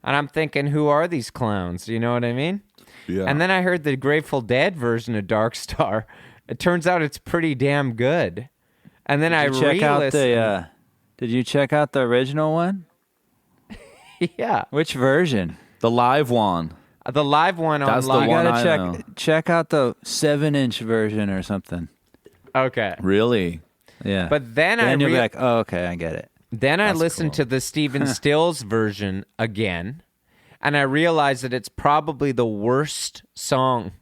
And I'm thinking, who are these clowns? You know what I mean? Yeah. And then I heard the Grateful Dead version of Dark Star. It turns out it's pretty damn good. And then Did you check out the original one? Yeah. Which version? The live one. The live one That's online. the one You gotta check out the 7-inch version or something. Okay. Really? Yeah. But then you'll be like, oh, okay, I get it. Then I listened to the Stephen Stills version again, and I realized that it's probably the worst song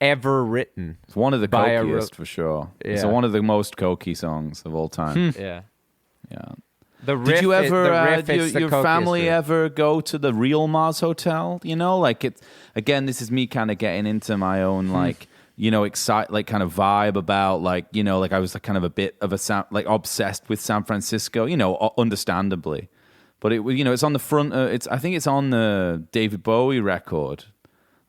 ever written. It's one of the cokiest for sure. Yeah. It's one of the most cokey songs of all time. Yeah. Yeah. The riff Did you ever, your family riff. ever go to the Real Mars Hotel? Like it, again, this is me kind of getting into my own, like, kind of vibe about, like, like I was like kind of a bit of obsessed with San Francisco, understandably. But it was, it's on the front, I think it's on the David Bowie record.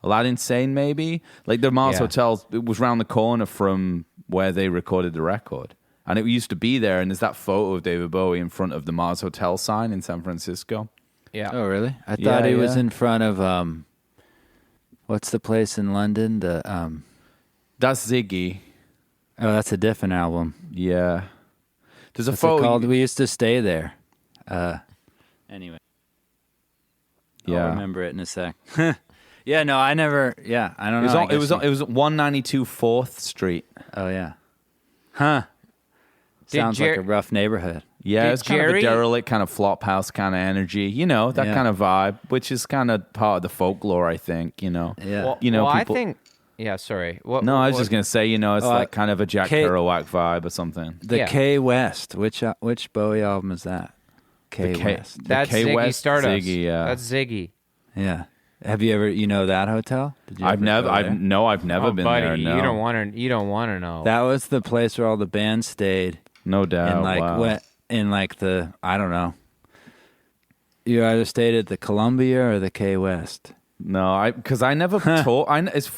Aladdin Sane, maybe? Like the Mars Hotel, it was round the corner from where they recorded the record. and it used to be there. And there's that photo of David Bowie in front of the Mars Hotel sign in San Francisco. Yeah. Oh, really? I thought he was in front of what's the place in London? That's Ziggy. Oh, that's a different album. Yeah. There's a What's photo. it called? We used to stay there. Anyway. Yeah. I'll remember it in a sec. Yeah, no, I never. Yeah, I don't It was, know. on, it was on, it was 192 4th Street. Oh yeah. Huh. Sounds like a rough neighborhood. Yeah, Did it's kind of a Jerry- derelict, kind of flop house kind of energy. You know, that kind of vibe, which is kind of part of the folklore, I think. You know. Yeah. Well, You know, well, people- I think. Yeah, sorry. No, I was just gonna say, you know, it's like kind of a Jack Kerouac vibe or something. The Yeah. K West. Which Bowie album is that? K K- West. That's K Ziggy West, Stardust. Ziggy, yeah. That's Ziggy. Yeah. Have you ever that hotel? Did you I've ever never, go there? I've never Oh, been buddy, there. No, you don't want to. You don't want to know. That was the place where all the bands stayed. no doubt. And like wow. the I don't know. You either stayed at the Columbia or the K West. No, because I never toured.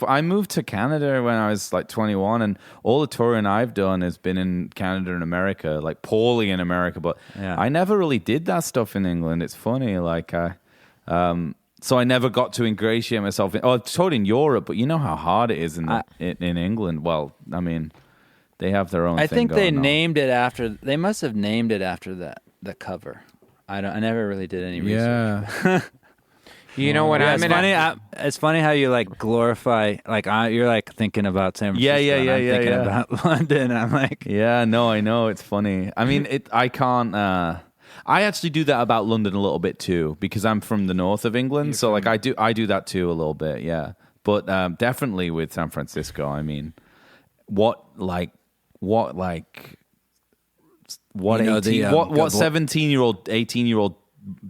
I moved to Canada when I was like 21, and all the touring I've done has been in Canada and America, like poorly in America. But Yeah. I never really did that stuff in England. It's funny, so I never got to ingratiate myself. I toured in Europe, but you know how hard it is in England. Well, I mean, they have their own. I thing think they going on. named it after. They must have named it after the cover. I never really did any research. Yeah. you know when I'm it's in. funny. It's funny how you like glorify. Like you're like thinking about San Francisco. Yeah, and I'm thinking yeah. about London. I'm like, Yeah, no, I know. It's funny. I mean, I can't. I actually do that about London a little bit too, because I'm from the north of England. So like I do that too a little bit. Yeah, but definitely with San Francisco. I mean, what 17-year-old, 18-year-old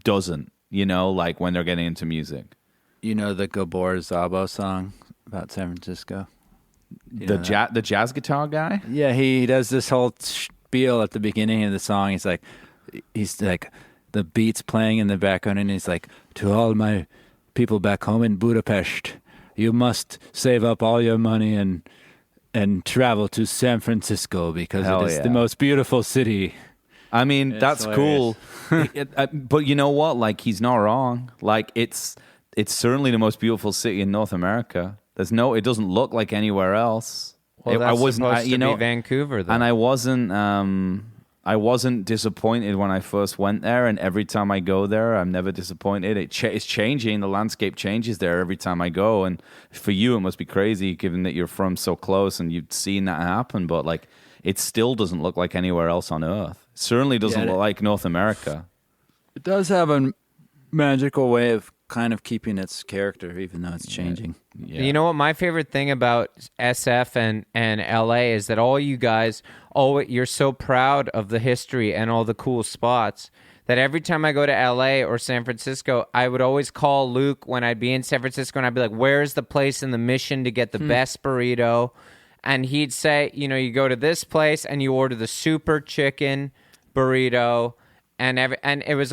doesn't, you know, like when they're getting into music. you know the Gabor Szabo song about San Francisco. You The know that? the jazz guitar guy. Yeah, he does this whole spiel at the beginning of the song. He's like, the beat's playing in the background, and he's like, to all my people back home in Budapest, you must save up all your money and travel to San Francisco because Hell it is yeah. the most beautiful city. I mean, It's that's cool. hilarious. But you know what? Like, he's not wrong. Like, it's certainly the most beautiful city in North America. It doesn't look like anywhere else. Well, that's I wasn't, supposed you to know, be Vancouver, though. and I wasn't disappointed when I first went there. And every time I go there, I'm never disappointed. It's changing. The landscape changes there every time I go. And for you, it must be crazy, given that you're from so close and you've seen that happen. But like, it still doesn't look like anywhere else on Earth. Certainly doesn't look like North America. It does have a magical way of kind of keeping its character, even though it's changing. Yeah. You know what? My favorite thing about SF and LA is that all you guys, you're so proud of the history and all the cool spots that every time I go to LA or San Francisco, I would always call Luke when I'd be in San Francisco, and I'd be like, where's the place in the Mission to get the best burrito? And he'd say, you know, you go to this place and you order the super chicken burrito. And it was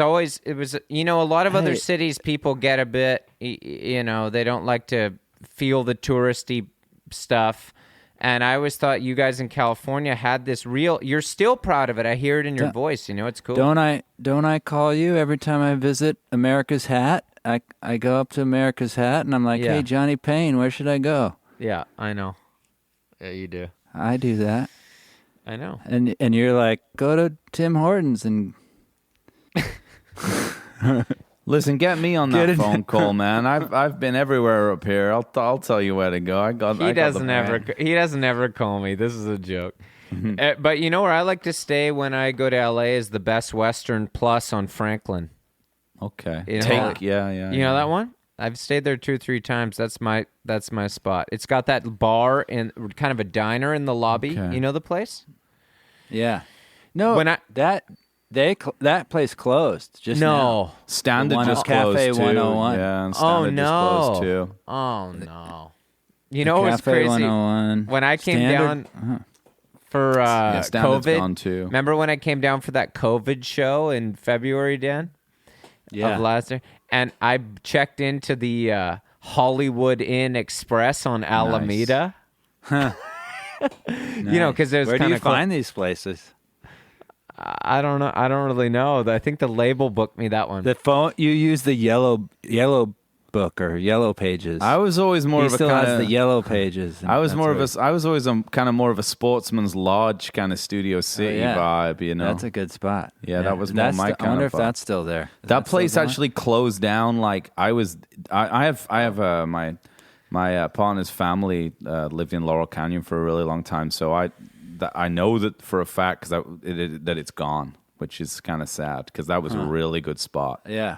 you know, a lot of other cities people get a bit, you know, they don't like to feel the touristy stuff. And I always thought you guys in California had this you're still proud of it. I hear it in your voice, you know, it's cool. Don't I call you every time I visit America's Hat? I go up to America's Hat and I'm like, Yeah. hey, Johnny Payne, where should I go? Yeah, I know. Yeah, you do. I do that. I know. And you're like, go to Tim Hortons and Listen, get me on Get that it. phone call, man. I've been everywhere up here. I'll tell you where to go. He doesn't ever call me. This is a joke. But you know where I like to stay when I go to LA is the Best Western Plus on Franklin. Okay. You know, Yeah. You know that one? I've stayed there 2 or 3 times. That's my spot. It's got that bar and kind of a diner in the lobby. Okay. You know the place? yeah. No, When that place closed just now. No. Standard The one just at Cafe closed too. 101. Yeah, and Oh Standard just closed no. too. Oh no. You know what's Cafe crazy? 101. When I came Standard? down for Standard's COVID, gone too. remember when I came down for that COVID show in February, Dan? Yeah. Of last year, and I checked into the Hollywood Inn Express on Alameda. Nice. You know, because there's Where do kind you of find these places? I don't know. I don't really know. I think the label booked me that one. The phone you use the yellow book or yellow pages. I was always more he of a still kind has of the yellow pages. I was always kind of more of a sportsman's lodge kind of Studio City vibe, you know. That's a good spot. Yeah, that was more my kind of. I wonder if that's still there. That place actually closed down. Like I have my partner's family lived in Laurel Canyon for a really long time, so I know that for a fact because that it's gone, which is kind of sad because that was a really good spot. Yeah,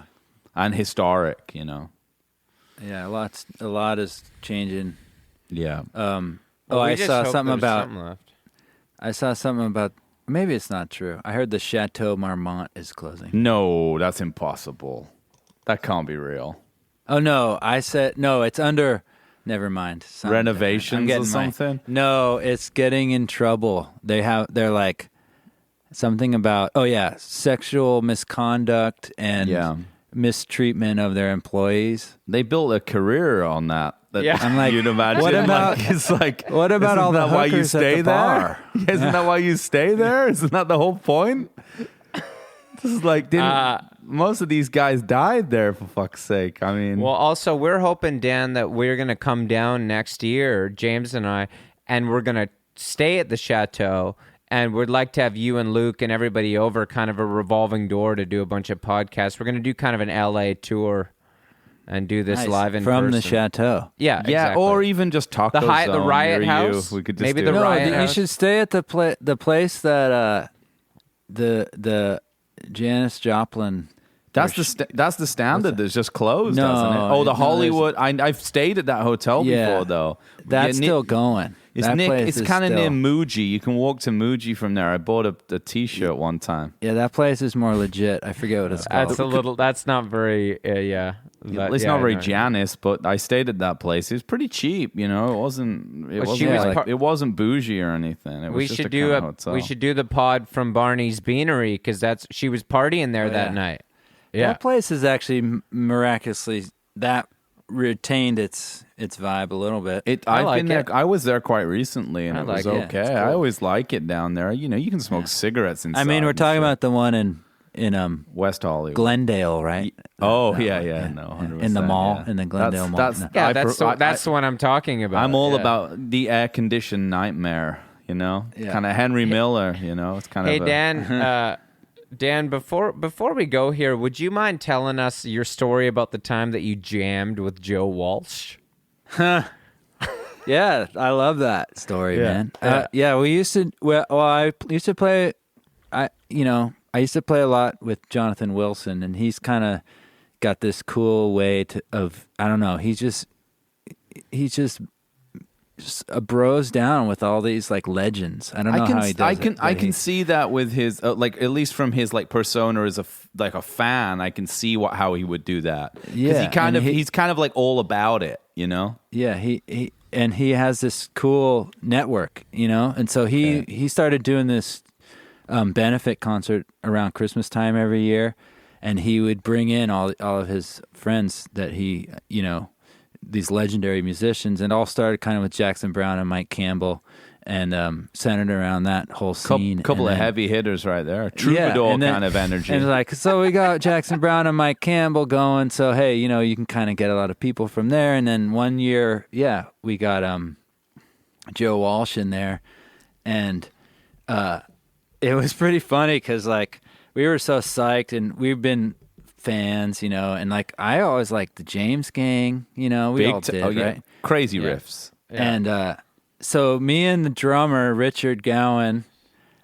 and historic, you know. Yeah, a lot is changing. Yeah. I saw something about. Maybe it's not true. I heard the Chateau Marmont is closing. No, that's impossible. That can't be real. Oh no, I said no. It's under. Never mind. Renovations or something? No, it's getting in trouble. They're like something about sexual misconduct and mistreatment of their employees. They built a career on that. I'm like, you'd imagine. What about? It's like, what about all the why you hookers stay at the bar? there? Isn't that why you stay there? Isn't that the whole point? This is like, most of these guys died there, for fuck's sake. I mean, well, also we're hoping, Dan, that we're gonna come down next year, James and I, and we're gonna stay at the chateau. And we'd like to have you and Luke and everybody over, kind of a revolving door to do a bunch of podcasts. We're going to do kind of an LA tour and do this live in from person. the chateau. Yeah, exactly. Or even just Taco Zone the Riot near House. You. We could just Maybe do the it. Riot House. You should stay at the place that the Janis Joplin. That's the standard that's just closed, No, doesn't it? Oh, the no, Hollywood. I've stayed at that hotel before, though. That's still going. It's kind of near Muji. You can walk to Muji from there. I bought a T-shirt one time. Yeah, that place is more legit. I forget what it's called. That's not very. It's not very Janis, but I stayed at that place. It was pretty cheap, you know. It wasn't bougie or anything. It was just a kind of hotel. We should do the pod from Barney's Beanery because she was partying there that night. Yeah, that place is actually miraculously retained its vibe a little bit. I've been there. I was there quite recently, and it was okay. Cool. I always like it down there. You know, you can smoke cigarettes inside. I mean, we're talking about the one in West Hollywood, Glendale, right? No, 100%, in the mall, in the Glendale Mall. That's the one I'm talking about. I'm all about the air-conditioned nightmare. You know, kind of Henry Miller. You know, it's kind of. Hey, Dan. Dan, before we go here, would you mind telling us your story about the time that you jammed with Joe Walsh? Yeah, I love that story, man. We used to. I used to play. I used to play a lot with Jonathan Wilson, and he's kind of got this cool way of. I don't know. He's just bros down with all these like legends. I don't know how he does it. I can see that with his like at least from his like persona as a fan. I can see how he would do that. Yeah, he's kind of like all about it, you know. Yeah, he has this cool network, you know, and so he started doing this benefit concert around Christmas time every year, and he would bring in all of his friends that he these legendary musicians, and all started kind of with Jackson Browne and Mike Campbell, and centered around that whole scene. Couple of heavy hitters right there, troubadour kind of energy. And like, so we got Jackson Browne and Mike Campbell going. So hey, you can kind of get a lot of people from there. And then one year, we got Joe Walsh in there, and it was pretty funny because like we were so psyched, and we've been fans, and like I always liked the James Gang, we all did, right? Crazy riffs. Yeah. And so me and the drummer Richard Gowan,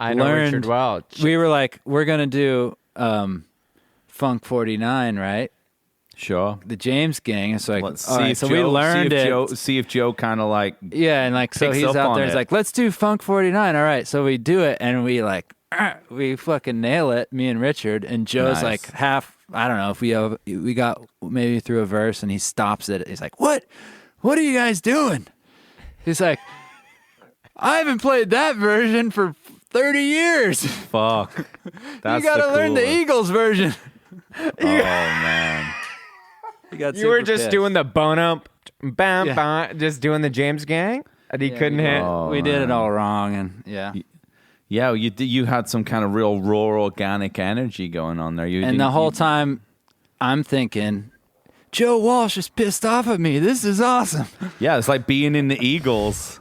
I know Richard well. We were like, we're gonna do Funk 49, right? Sure. The James Gang. It's like, let's all right, so we learned it. See if Joe kind of like and like so he's out there. He's like, let's do Funk 49. All right, so we do it, and we like we fucking nail it, me and Richard, and Joe's like half. I don't know if we got maybe through a verse, and he stops it. He's like, "What are you guys doing?" He's like, "I haven't played that version for 30 years." Fuck. You got to learn the Eagles version. Oh man. You were just doing the bum bam, just doing the James Gang, and he couldn't hit. We did it all wrong, and Yeah, you had some kind of real raw organic energy going on there. And the whole time, I'm thinking, Joe Walsh is pissed off at me. This is awesome. Yeah, it's like being in the Eagles.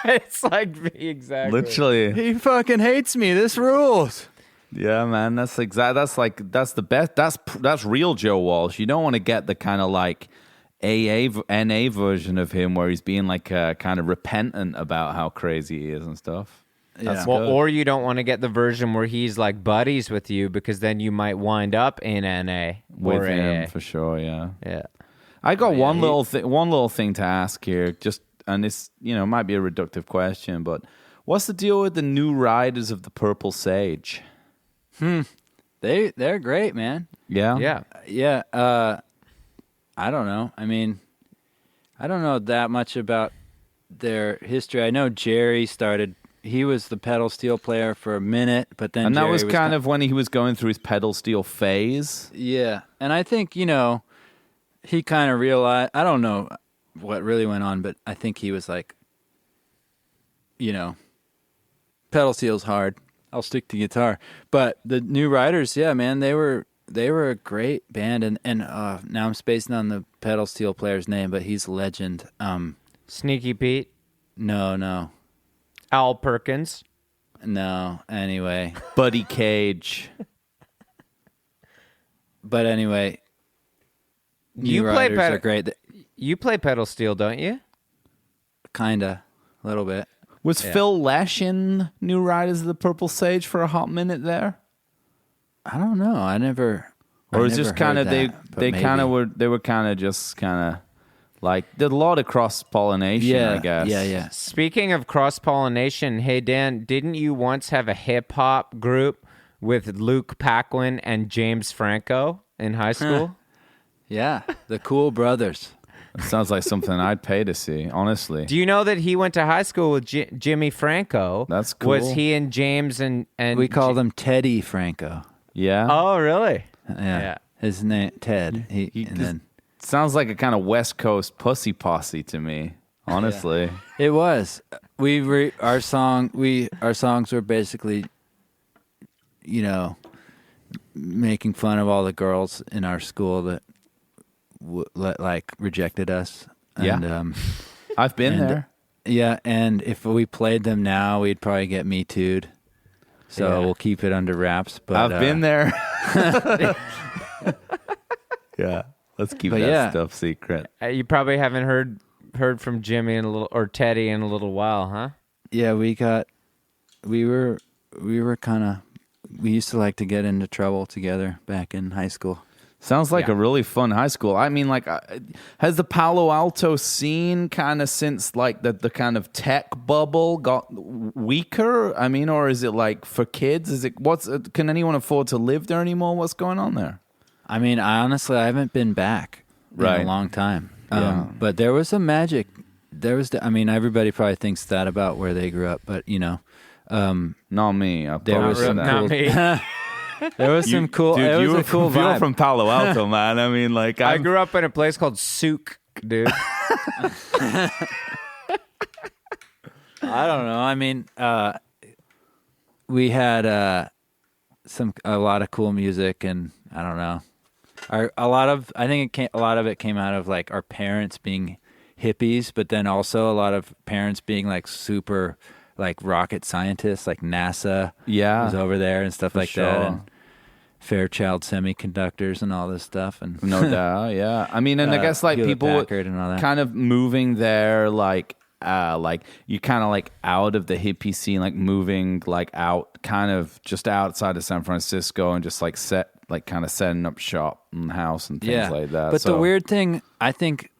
It's like me, exactly. Literally. He fucking hates me. This rules. Yeah, man, that's the best. That's real Joe Walsh. You don't want to get the kind of like NA version of him where he's being like kind of repentant about how crazy he is and stuff. Yeah. Well, or you don't want to get the version where he's like buddies with you, because then you might wind up in NA With or him AA. for sure. Yeah. Yeah. I got one little thing to ask here, and this might be a reductive question, but what's the deal with the new riders of the Purple Sage? They're great, man. Yeah. Yeah. Yeah. I don't know. I mean, I don't know that much about their history. I know Jerry started. He was the pedal steel player for a minute, but then And that Jerry was kind of when he was going through his pedal steel phase. Yeah, and I think he kind of realized. I don't know what really went on, but I think he was like, pedal steel's hard. I'll stick to guitar. But the new riders, yeah, man, they were a great band, and now I'm spacing on the pedal steel player's name, but he's a legend. Sneaky Pete, No. Al Perkins. Anyway. Buddy Cage. But anyway, You new play riders are great. You play pedal steel, don't you? Kinda, a little bit. Was Phil Lesh in New Riders of the Purple Sage for a hot minute there? I don't know. I never. Or is just kind of they were kind of just kind of like did a lot of cross pollination, I guess. Yeah. Speaking of cross pollination, hey Dan, didn't you once have a hip hop group with Luke Paquin and James Franco in high school? Yeah, the Cool Brothers. It sounds like something I'd pay to see, honestly. Do you know that he went to high school with Jimmy Franco? That's cool. Was he and James and We called him Teddy Franco. Yeah. Oh, really? Yeah. His name Ted. Sounds like a kind of West Coast pussy posse to me, honestly. It was. Our songs were basically, making fun of all the girls in our school that rejected us. Yeah. And, I've been there. Yeah, and if we played them now, we'd probably get Me Too'd. So we'll keep it under wraps. But I've been there. Yeah. Let's keep that stuff secret. You probably haven't heard from Jimmy or Teddy in a little while, huh? Yeah, we were kind of, we used to like to get into trouble together back in high school. Sounds like a really fun high school. I mean, like, has the Palo Alto scene kind of since like the kind of tech bubble got weaker? I mean, or is it like for kids? Can anyone afford to live there anymore? What's going on there? I mean, honestly, I haven't been back in a long time. But there was some magic. Everybody probably thinks that about where they grew up, but not me. Not me. There was some cool. Dude, it was a cool vibe. You're from Palo Alto, man. I mean, like I grew up in a place called Souk, dude. I don't know. I mean, we had a lot of cool music, and I don't know. A lot of it came out of like our parents being hippies, but then also a lot of parents being like super like rocket scientists, like NASA was over there and stuff like that, and Fairchild Semiconductors and all this stuff, and no doubt, yeah. I mean, and I guess like Hewlett people Packard and all that. kind of moving there, like you kind of like out of the hippie scene, like moving like out, kind of just outside of San Francisco, and just like kind of setting up shop and house and things like that. But the weird thing, I think,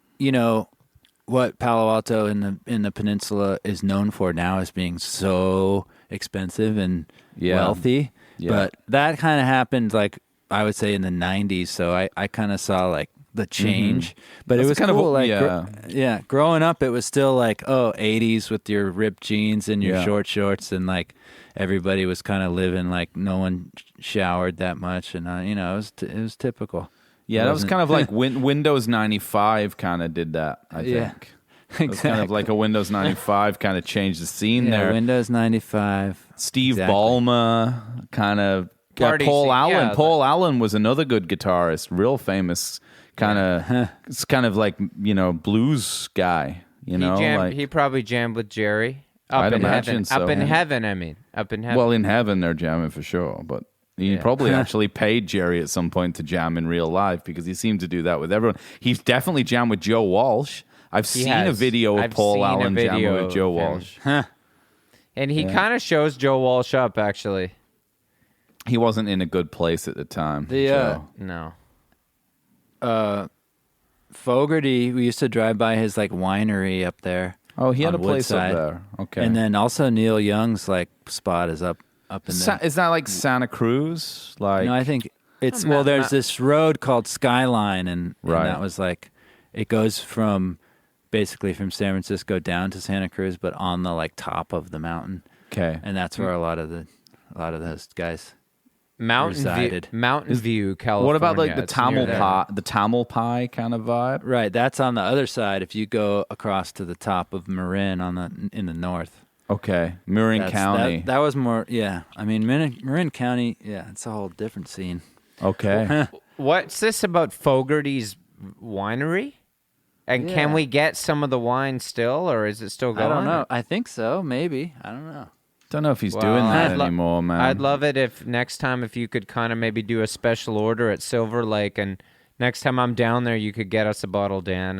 what Palo Alto in the peninsula is known for now is being so expensive and wealthy. Yeah. But that kind of happened, like, I would say in the 90s. So I kind of saw like the change, but it was kind cool. Growing up, it was still like, 80s with your ripped jeans and your short shorts, and like everybody was kind of living like no one showered that much, and it was typical. Yeah, that was kind of like Windows 95 kind of did that, I think. It was kind of like a Windows 95 kind of changed the scene Yeah, there. Windows 95. Steve Exactly. Ballmer, kind of. Yeah, Party Paul scene, Allen. yeah, Paul Allen was another good guitarist, real famous, kind of. It's kind of like blues guy. He probably jammed with Jerry. I'd in imagine heaven. so. Up in heaven, I mean. Up in heaven. Well, in heaven they're jamming for sure, but he probably actually paid Jerry at some point to jam in real life because he seemed to do that with everyone. He's definitely jammed with Joe Walsh. I've seen a video of Paul Allen jamming with Joe Walsh. And he kind of shows Joe Walsh up, actually. He wasn't in a good place at the time. Joe. No. Fogarty, we used to drive by his like winery up there. Oh, he had a on place Woodside. up there. Okay. And then also Neil Young's like spot is up in there. Is that like Santa Cruz? Like No, I think it's there's this road called Skyline, and that was like it goes from basically from San Francisco down to Santa Cruz, but on the like top of the mountain. Okay. And that's where a lot of those guys Mountain resided. View, California. What about like the It's near Tamil pie kind of vibe? Right, that's on the other side. If you go across to the top of Marin in the north. Okay, Marin County. That was more, yeah. I mean, Marin County, yeah, it's a whole different scene. Okay. What's this about Fogarty's winery? And can we get some of the wine still, or is it still going? I don't know. I think so, maybe. I don't know. Don't know if he's doing that anymore, man. I'd love it if next time if you could kind of maybe do a special order at Silver Lake, and next time I'm down there, you could get us a bottle, Dan.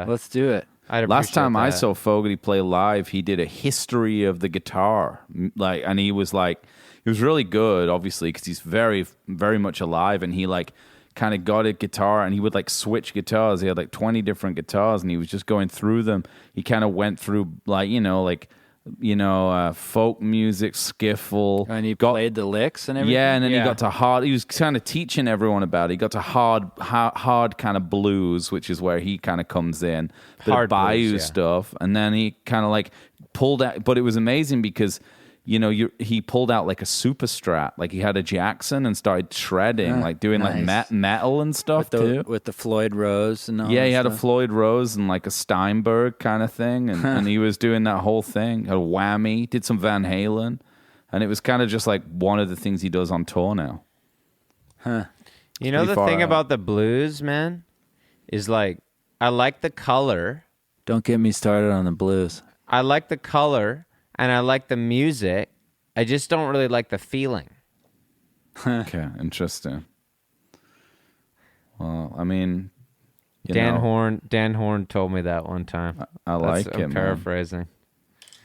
Let's do it. Last time I saw Fogarty play live, he did a history of the guitar, and he was really good, obviously, because he's very, very much alive, and he kind of got a guitar, and he would switch guitars. He had 20 different guitars, and he was just going through them. He kind of went through folk music, skiffle. And he played the licks and everything? Yeah, and then he got to hard. He was kind of teaching everyone about it. He got to hard kind of blues, which is where he kind of comes in. The bayou stuff. And then he kind of pulled out. But it was amazing because, he pulled out a super strat. He had a Jackson and started shredding, doing nice. metal and stuff too. With the Floyd Rose and all Yeah, that he had stuff. a Floyd Rose and a Steinberg kind of thing. And he was doing that whole thing. A whammy, did some Van Halen. And it was kind of just one of the things he does on tour now. You know, the thing about the blues, man, is I like the color. Don't get me started on the blues. I like the color and I like the music. I just don't really like the feeling. Okay, interesting. Well, I mean, Dan Horne told me that one time. I like it. I'm paraphrasing.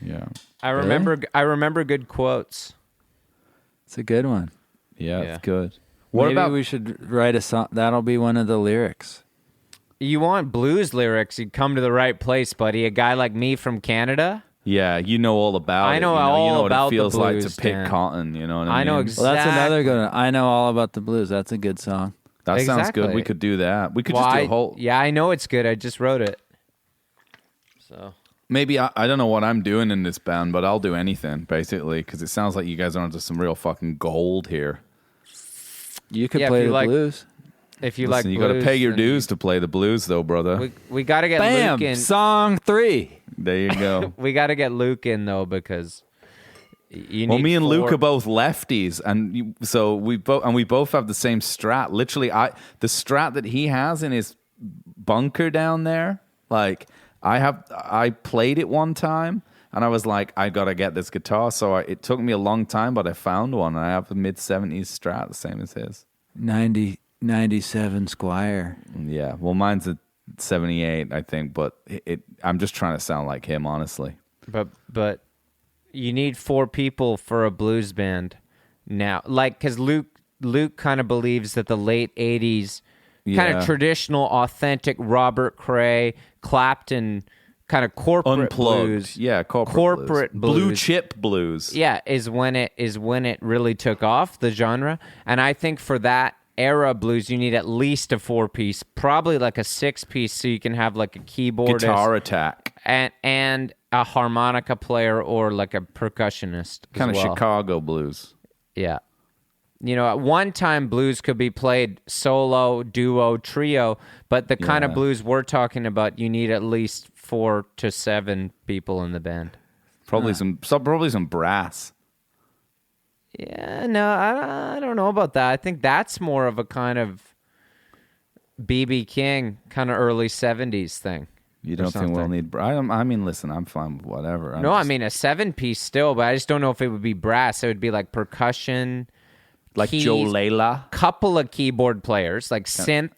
Yeah. I remember good quotes. It's a good one. Yeah, Yeah. it's good. Maybe we should write a song. That'll be one of the lyrics. You want blues lyrics, you come to the right place, buddy. A guy like me from Canada. Yeah, you know all about it. I know all what about it feels the like blues, to pick Dan. cotton, you know what I mean? I know Well, that's another good one. I know all about the blues. That's a good song. That sounds good. Exactly. We could do that. We could just do a whole... Yeah, I know it's good. I just wrote it. So Maybe, I don't know what I'm doing in this band, but I'll do anything, basically, because it sounds like you guys are onto some real fucking gold here. You could Yeah, if play you the like- blues. if you Listen, like you got to blues, pay your then dues to play the blues, though, brother. We got to get Bam! Luke in. Song 3. There you go. We got to get Luke in though because you need. Well, me and Luke four- are both lefties, and so we both have the same strat. Literally, the strat that he has in his bunker down there, I played it one time, and I was like, I gotta get this guitar. So it took me a long time, but I found one, and I have a mid-70s strat, the same as his. 97 Squire. Yeah, well, mine's a 78, I think, but I'm just trying to sound like him, honestly. But you need 4 people for a blues band now, because Luke kind of believes that the late '80s kind of traditional, authentic Robert Cray, Clapton kind of corporate Unplugged, blues. yeah, corporate blues. blue chip blues. Yeah, is when it really took off, the genre. And I think for that era blues, you need at least a 4-piece, probably a 6-piece, so you can have a keyboardist, Guitar Attack, and a harmonica player or a percussionist. kind of as well. Chicago blues. Yeah. At one time, blues could be played solo, duo, trio, but the kind of Yeah. blues we're talking about, you need at least 4 to 7 people in the band. Probably some brass. Yeah, no, I don't know about that. I think that's more of a kind of B.B. King, kind of early 70s thing. You don't think we'll need I mean, listen, I'm fine with whatever. I mean, a 7-piece still, but I just don't know if it would be brass. It would be like percussion, like keys, Joe Layla. Couple of keyboard players, like synth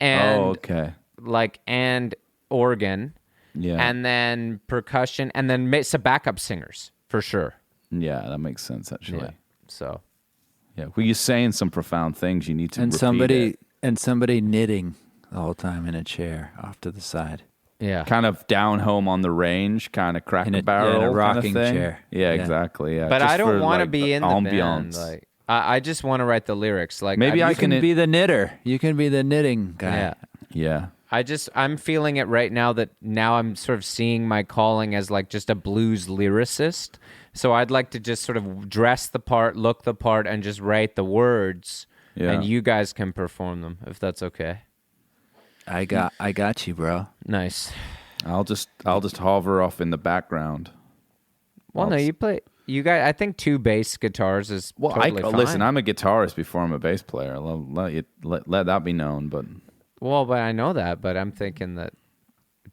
and and organ. Yeah. And then percussion, and then some backup singers, for sure. Yeah, that makes sense, actually. Yeah. So, yeah, well, you're saying some profound things. You need to repeat it. And somebody knitting the whole time in a chair off to the side. Yeah. Kind of down home on the range, kind of Cracker Barrel in a rocking kind of thing. chair. Yeah, exactly. Yeah. But just I don't for, want to like, be in the ambiance. band. Like, I just want to write the lyrics. Like, Maybe You can be the knitter. You can be the knitting guy. Yeah. Yeah. I'm feeling it right now that now I'm sort of seeing my calling as like just a blues lyricist. So I'd like to just sort of dress the part, look the part, and just write the words. Yeah. And you guys can perform them, if that's okay. I got you, bro. Nice. I'll just hover off in the background. Well, no, you play. You guys, I think 2 bass guitars is totally fine. Listen, I'm a guitarist before I'm a bass player. Let that be known. But I know that, but I'm thinking that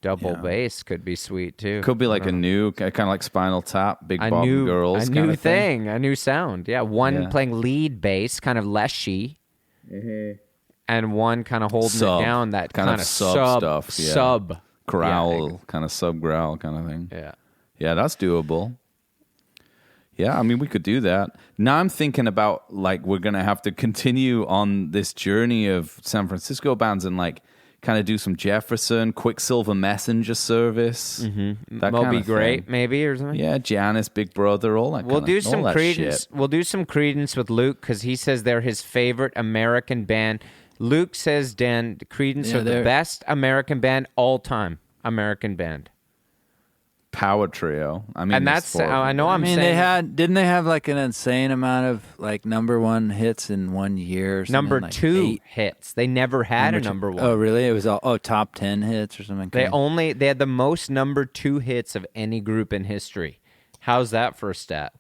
double bass could be sweet too. could be like a new kind of like Spinal Tap, Big Bob and Girls, a kind new of thing. a new sound. Yeah, one playing lead bass, kind of leshy, and one kind of holding it down. That kind of sub stuff, sub growl, kind of sub growl kind of thing. Yeah, that's doable. Yeah, I mean, we could do that. Now I'm thinking about, like, we're going to have to continue on this journey of San Francisco bands and, like, kind of do some Jefferson, Quicksilver Messenger Service. Mm-hmm. That Moby kind of Grape, thing. maybe, or something? Yeah, Janice, Big Brother, all that We'll kind do of some all that Credence. shit. We'll do some Credence with Luke because he says they're his favorite American band. Luke says, Dan, Credence are the best American band all time. American band. Power trio. I mean, and that's I know. I'm saying didn't they have like an insane amount of like #1 hits in 1 year? Or something? number like 2 8? hits. They never had a number 1. Oh, really? It was all top 10 hits or something. They had the most number 2 hits of any group in history. How's that for a stat?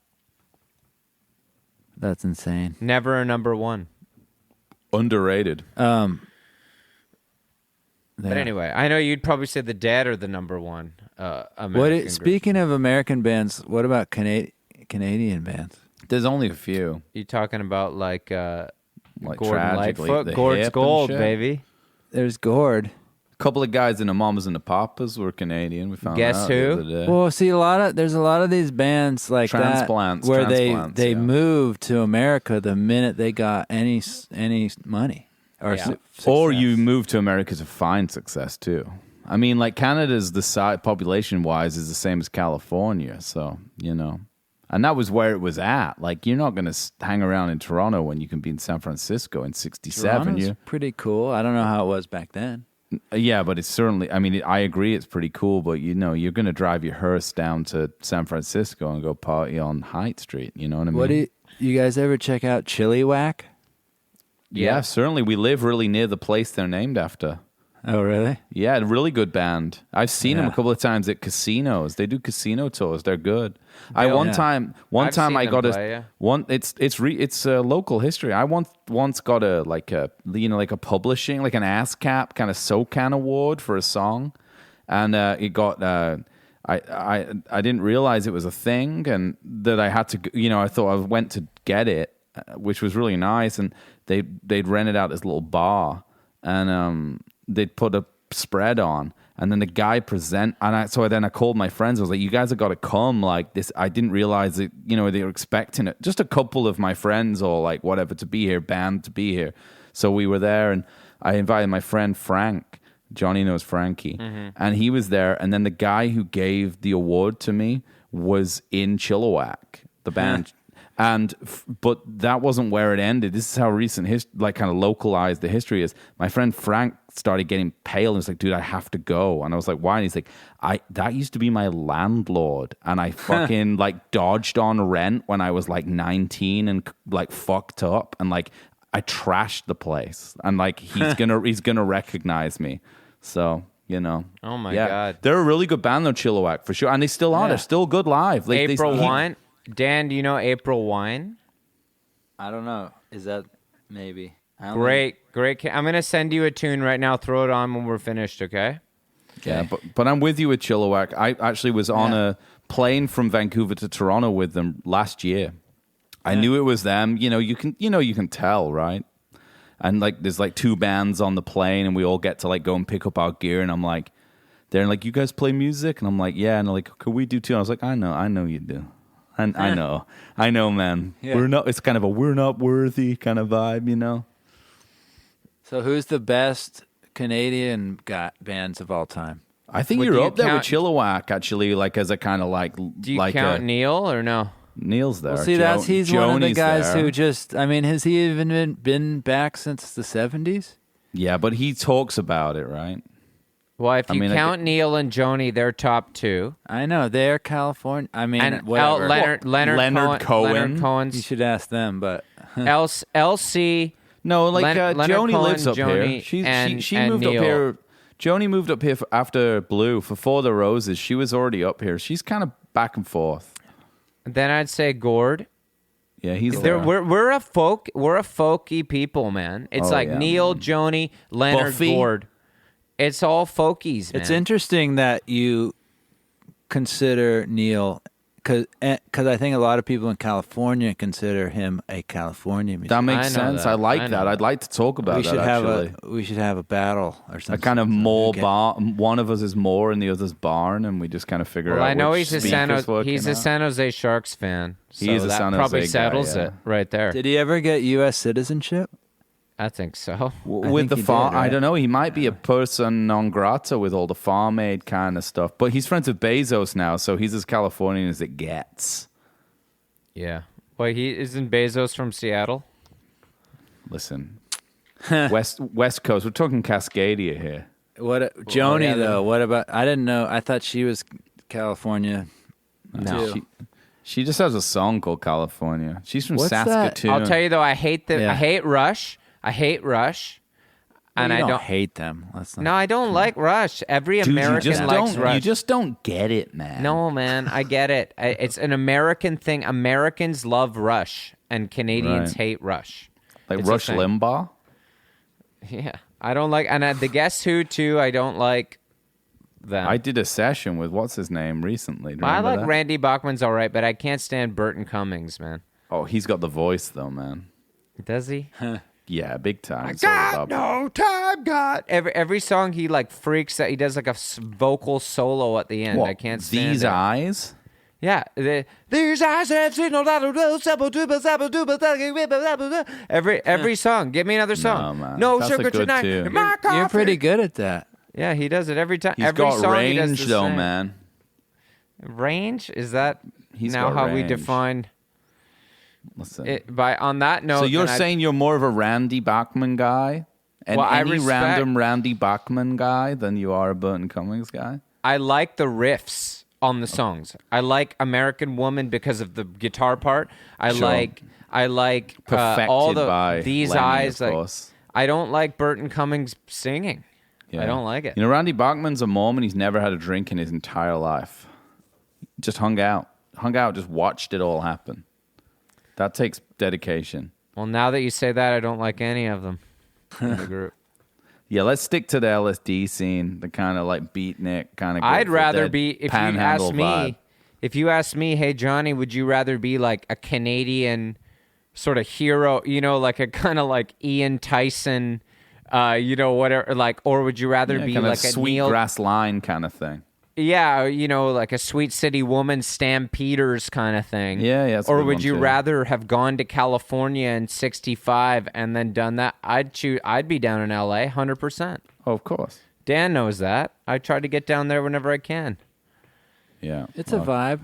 That's insane. Never a number 1. Underrated. But anyway, I know you'd probably say the Dead are the number 1 American group. Speaking of American bands, what about Canadian bands? There's only a few. You talking about like Like Gordon Tragically, Lightfoot? The Gord's Hip and Gold, shit. baby. There's Gord. A couple of guys in the Mamas and the Papas were Canadian. We found Guess out who? the other day. Well, see, there's a lot of these bands like Transplants, that where transplants, they yeah. moved to America the minute they got any money or Yeah. Or success. you move to America to find success too. I mean, like Canada's the size population-wise is the same as California, so you know, and that was where it was at. Like, you're not going to hang around in Toronto when you can be in San Francisco in '67. Toronto's pretty cool. I don't know how it was back then. Yeah, but it's certainly. I mean, I agree, it's pretty cool. But you know, you're going to drive your hearse down to San Francisco and go party on Haight Street. You know what I mean? What do you guys ever check out Chilliwack? Yeah, certainly. We live really near the place they're named after. Oh, really? Yeah, really good band. I've seen them a couple of times at casinos. They do casino tours. They're good. One time I've seen I them got play, yeah. It's local history. I once got a publishing, like an ASCAP kind of SOCAN award for a song, and it got I didn't realize it was a thing, and that I had to, I thought I went to get it, which was really nice, and they'd rented out this little bar, and they'd put a spread on, and then the guy then I called my friends. I was like, you guys have got to come, like this. I didn't realize that, they were expecting it. Just a couple of my friends or like whatever to be here, band to be here. So we were there, and I invited my friend Frank. Johnny knows Frankie. Mm-hmm. And he was there, and then the guy who gave the award to me was in Chilliwack, the band. But that wasn't where it ended. This is how recent kind of localized the history is. My friend Frank started getting pale and was like, dude, I have to go. And I was like, why? And he's like, that used to be my landlord. And I fucking like dodged on rent when I was like 19 and like fucked up. And like, I trashed the place. And like, he's gonna recognize me. So You know. Oh my God. They're a really good band though, Chilliwack, for sure, and they still are. Yeah. They're still good live. Like, April Wine. Dan, do you know April Wine? I don't know. Is that maybe? Great. I'm gonna send you a tune right now. Throw it on when we're finished, okay? Yeah, but I'm with you with Chilliwack. I actually was on a plane from Vancouver to Toronto with them last year. I knew it was them. You can tell, right? And like, there's like 2 bands on the plane, and we all get to like go and pick up our gear. And I'm like, they're like, you guys play music? And I'm like, yeah. And they're like, could we do too? And I was like, I know you do. And I know, man. Yeah. We're not. It's kind of a we're not worthy kind of vibe, you know. So who's the best Canadian bands of all time? I think you're up there with Chilliwack, actually, like as a kind of like. Do you count Neil or no? Neil's there. Well, see, he's one of the guys who just. I mean, has he even been back since the 70s? Yeah, but he talks about it, right? Well, if you count Neil and Joni, they're top 2. I know they're California. I mean, and whatever. Leonard Cohen. Leonard Cohen's. You should ask them, but LC. No, like Joni Cohen, lives up Joni, here. She moved Neil. up here. Joni moved up here after Blue for the Roses. She was already up here. She's kind of back and forth. Then I'd say Gord. Yeah, he's there. We're a folky people, man. It's Neil, Joni, Leonard, Buffy. Gord. It's all folkies, man. It's interesting that you consider Neil, because I think a lot of people in California consider him a California musician. That makes sense. I like that. I'd like to talk about that, actually. We should have a battle or something. A kind of more one of us is more and the other's barn, and we just kind of figure out. I know which he's a San Jose Sharks fan. So he is a San Jose probably guy, settles it right there. Did he ever get U.S. citizenship? I think so. With the farm, right? I don't know. He might be a person non grata with all the farm aid kind of stuff. But he's friends with Bezos now, so he's as Californian as it gets. Yeah. Well, isn't Bezos from Seattle? Listen, West Coast. We're talking Cascadia here. Joni though? What about? I didn't know. I thought she was California. No. She just has a song called California. She's from Saskatoon. I'll tell you though, I hate Rush. I hate Rush. And I don't hate them. No, I don't like Rush. Every American likes Rush. You just don't get it, man. No, man, I get it. It's an American thing. Americans love Rush, and Canadians hate Rush. Like Rush Limbaugh? Yeah. I don't like... And the Guess Who, too, I don't like them. I did a session with, what's his name, recently. I like Randy Bachman's all right, but I can't stand Burton Cummings, man. Oh, he's got the voice, though, man. Does he? Yeah, big time. I got no time, God. Every song he like freaks out. He does like a vocal solo at the end. What, I can't stand These it. Eyes? Yeah. These eyes have seen a lot of every song. Give me another song. No, man. No That's sugar a good tonight. tune. You're pretty good at that. Yeah, he does it every time. He's every got song range, he does the though, same. man. Range? Is that He's now got how we range. define... Listen. On that note, so you're saying you're more of a Randy Bachman guy, and any random Randy Bachman guy, than you are a Burton Cummings guy? I like the riffs on the songs. I like American Woman because of the guitar part. I like Perfected all by These Lenny, Eyes. of course. I don't like Burton Cummings singing. Yeah. I don't like it. You know, Randy Bachman's a Mormon. He's never had a drink in his entire life. Just hung out, just watched it all happen. That takes dedication. Well, now that you say that, I don't like any of them in the group. Yeah, let's stick to the LSD scene, the kind of like beatnik kind of. I'd rather be, if you ask me, hey, Johnny, would you rather be like a Canadian sort of hero, like a kind of like Ian Tyson, whatever, like, or would you rather be kind like of a Sweetgrass Line kind of thing? Yeah, like a Sweet City Woman, Stampeders kind of thing. Yeah. Or would you rather have gone to California in '65 and then done that? I'd be down in LA, 100%. Oh, of course. Dan knows that. I try to get down there whenever I can. Yeah, it's a vibe.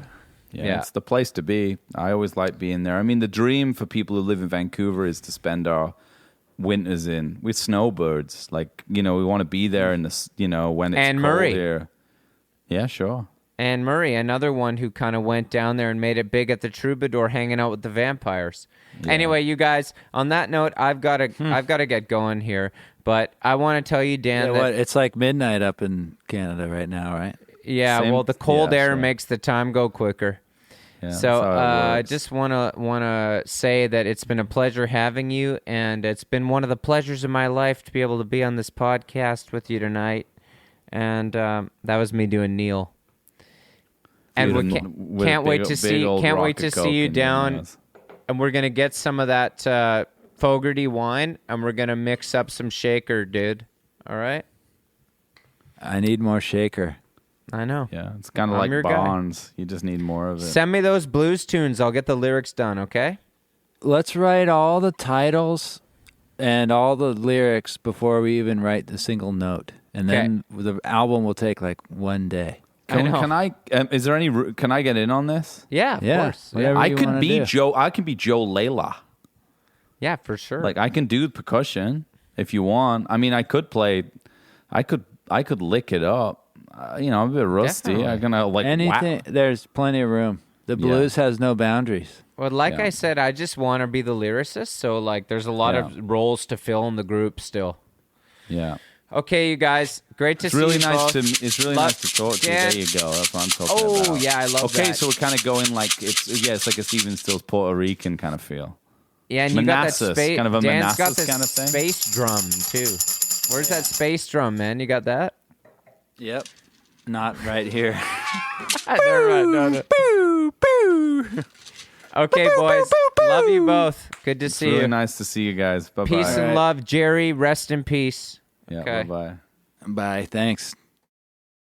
Yeah, it's the place to be. I always like being there. I mean, the dream for people who live in Vancouver is to spend our winters with snowbirds. Like, we want to be there in the, when it's Anne cold Murray. here. Yeah, sure. Anne Murray, another one who kind of went down there and made it big at the Troubadour, hanging out with the vampires. Yeah. Anyway, you guys, on that note, I've got to get going here. But I want to tell you, Dan, that, It's like midnight up in Canada right now, right? yeah, Same- well, the cold yeah, air sure. makes the time go quicker. Yeah, So that's how it I works. just wanna say that it's been a pleasure having you, and it's been one of the pleasures of my life to be able to be on this podcast with you tonight. And that was me doing Neil. And we With can't wait big- to big see old can't rock wait of to coke see you in your down. nose. And we're gonna get some of that Fogarty wine, and we're gonna mix up some shaker, dude. All right. I need more shaker. I know. Yeah, it's kind of I'm your like guy. Bonds. You just need more of it. Send me those blues tunes. I'll get the lyrics done. Okay. Let's write all the titles and all the lyrics before we even write the single note, and then the album will take like one day. I know. Can I? Is there any? Can I get in on this? Yeah. Of Yeah, course. Yeah. whatever. I you could wanna be do. Joe. I can be Joe Layla. Yeah, for sure. Like I can do percussion if you want. I mean, I could play. I could lick it up. I'm a bit rusty. Definitely. I'm gonna like Anything. There's plenty of room. The blues has no boundaries. Well, like Yeah. I said, I just want to be the lyricist. So, like, there's a lot of roles to fill in the group still. Yeah. Okay, you guys. Great to It's see really you nice both. to. It's really Love- nice to talk to you. Dan- There you go. That's what I'm talking about. Oh, yeah, I love Okay, that. so we're kind of going like it's like a Steven Stills Puerto Rican kind of feel. Yeah, and you got that Manassas, space. kind of a Dan's got Manassas this kind of thing. space drum too. Where's that space drum, man? You got that? Yep. Not right here. Boo, boo. Okay, boys. Love you both. Good to It's see really you. nice to see you guys. Bye bye. Peace and Alright. love, Jerry. Rest in peace. Yeah. Okay. Bye bye. Bye. Thanks.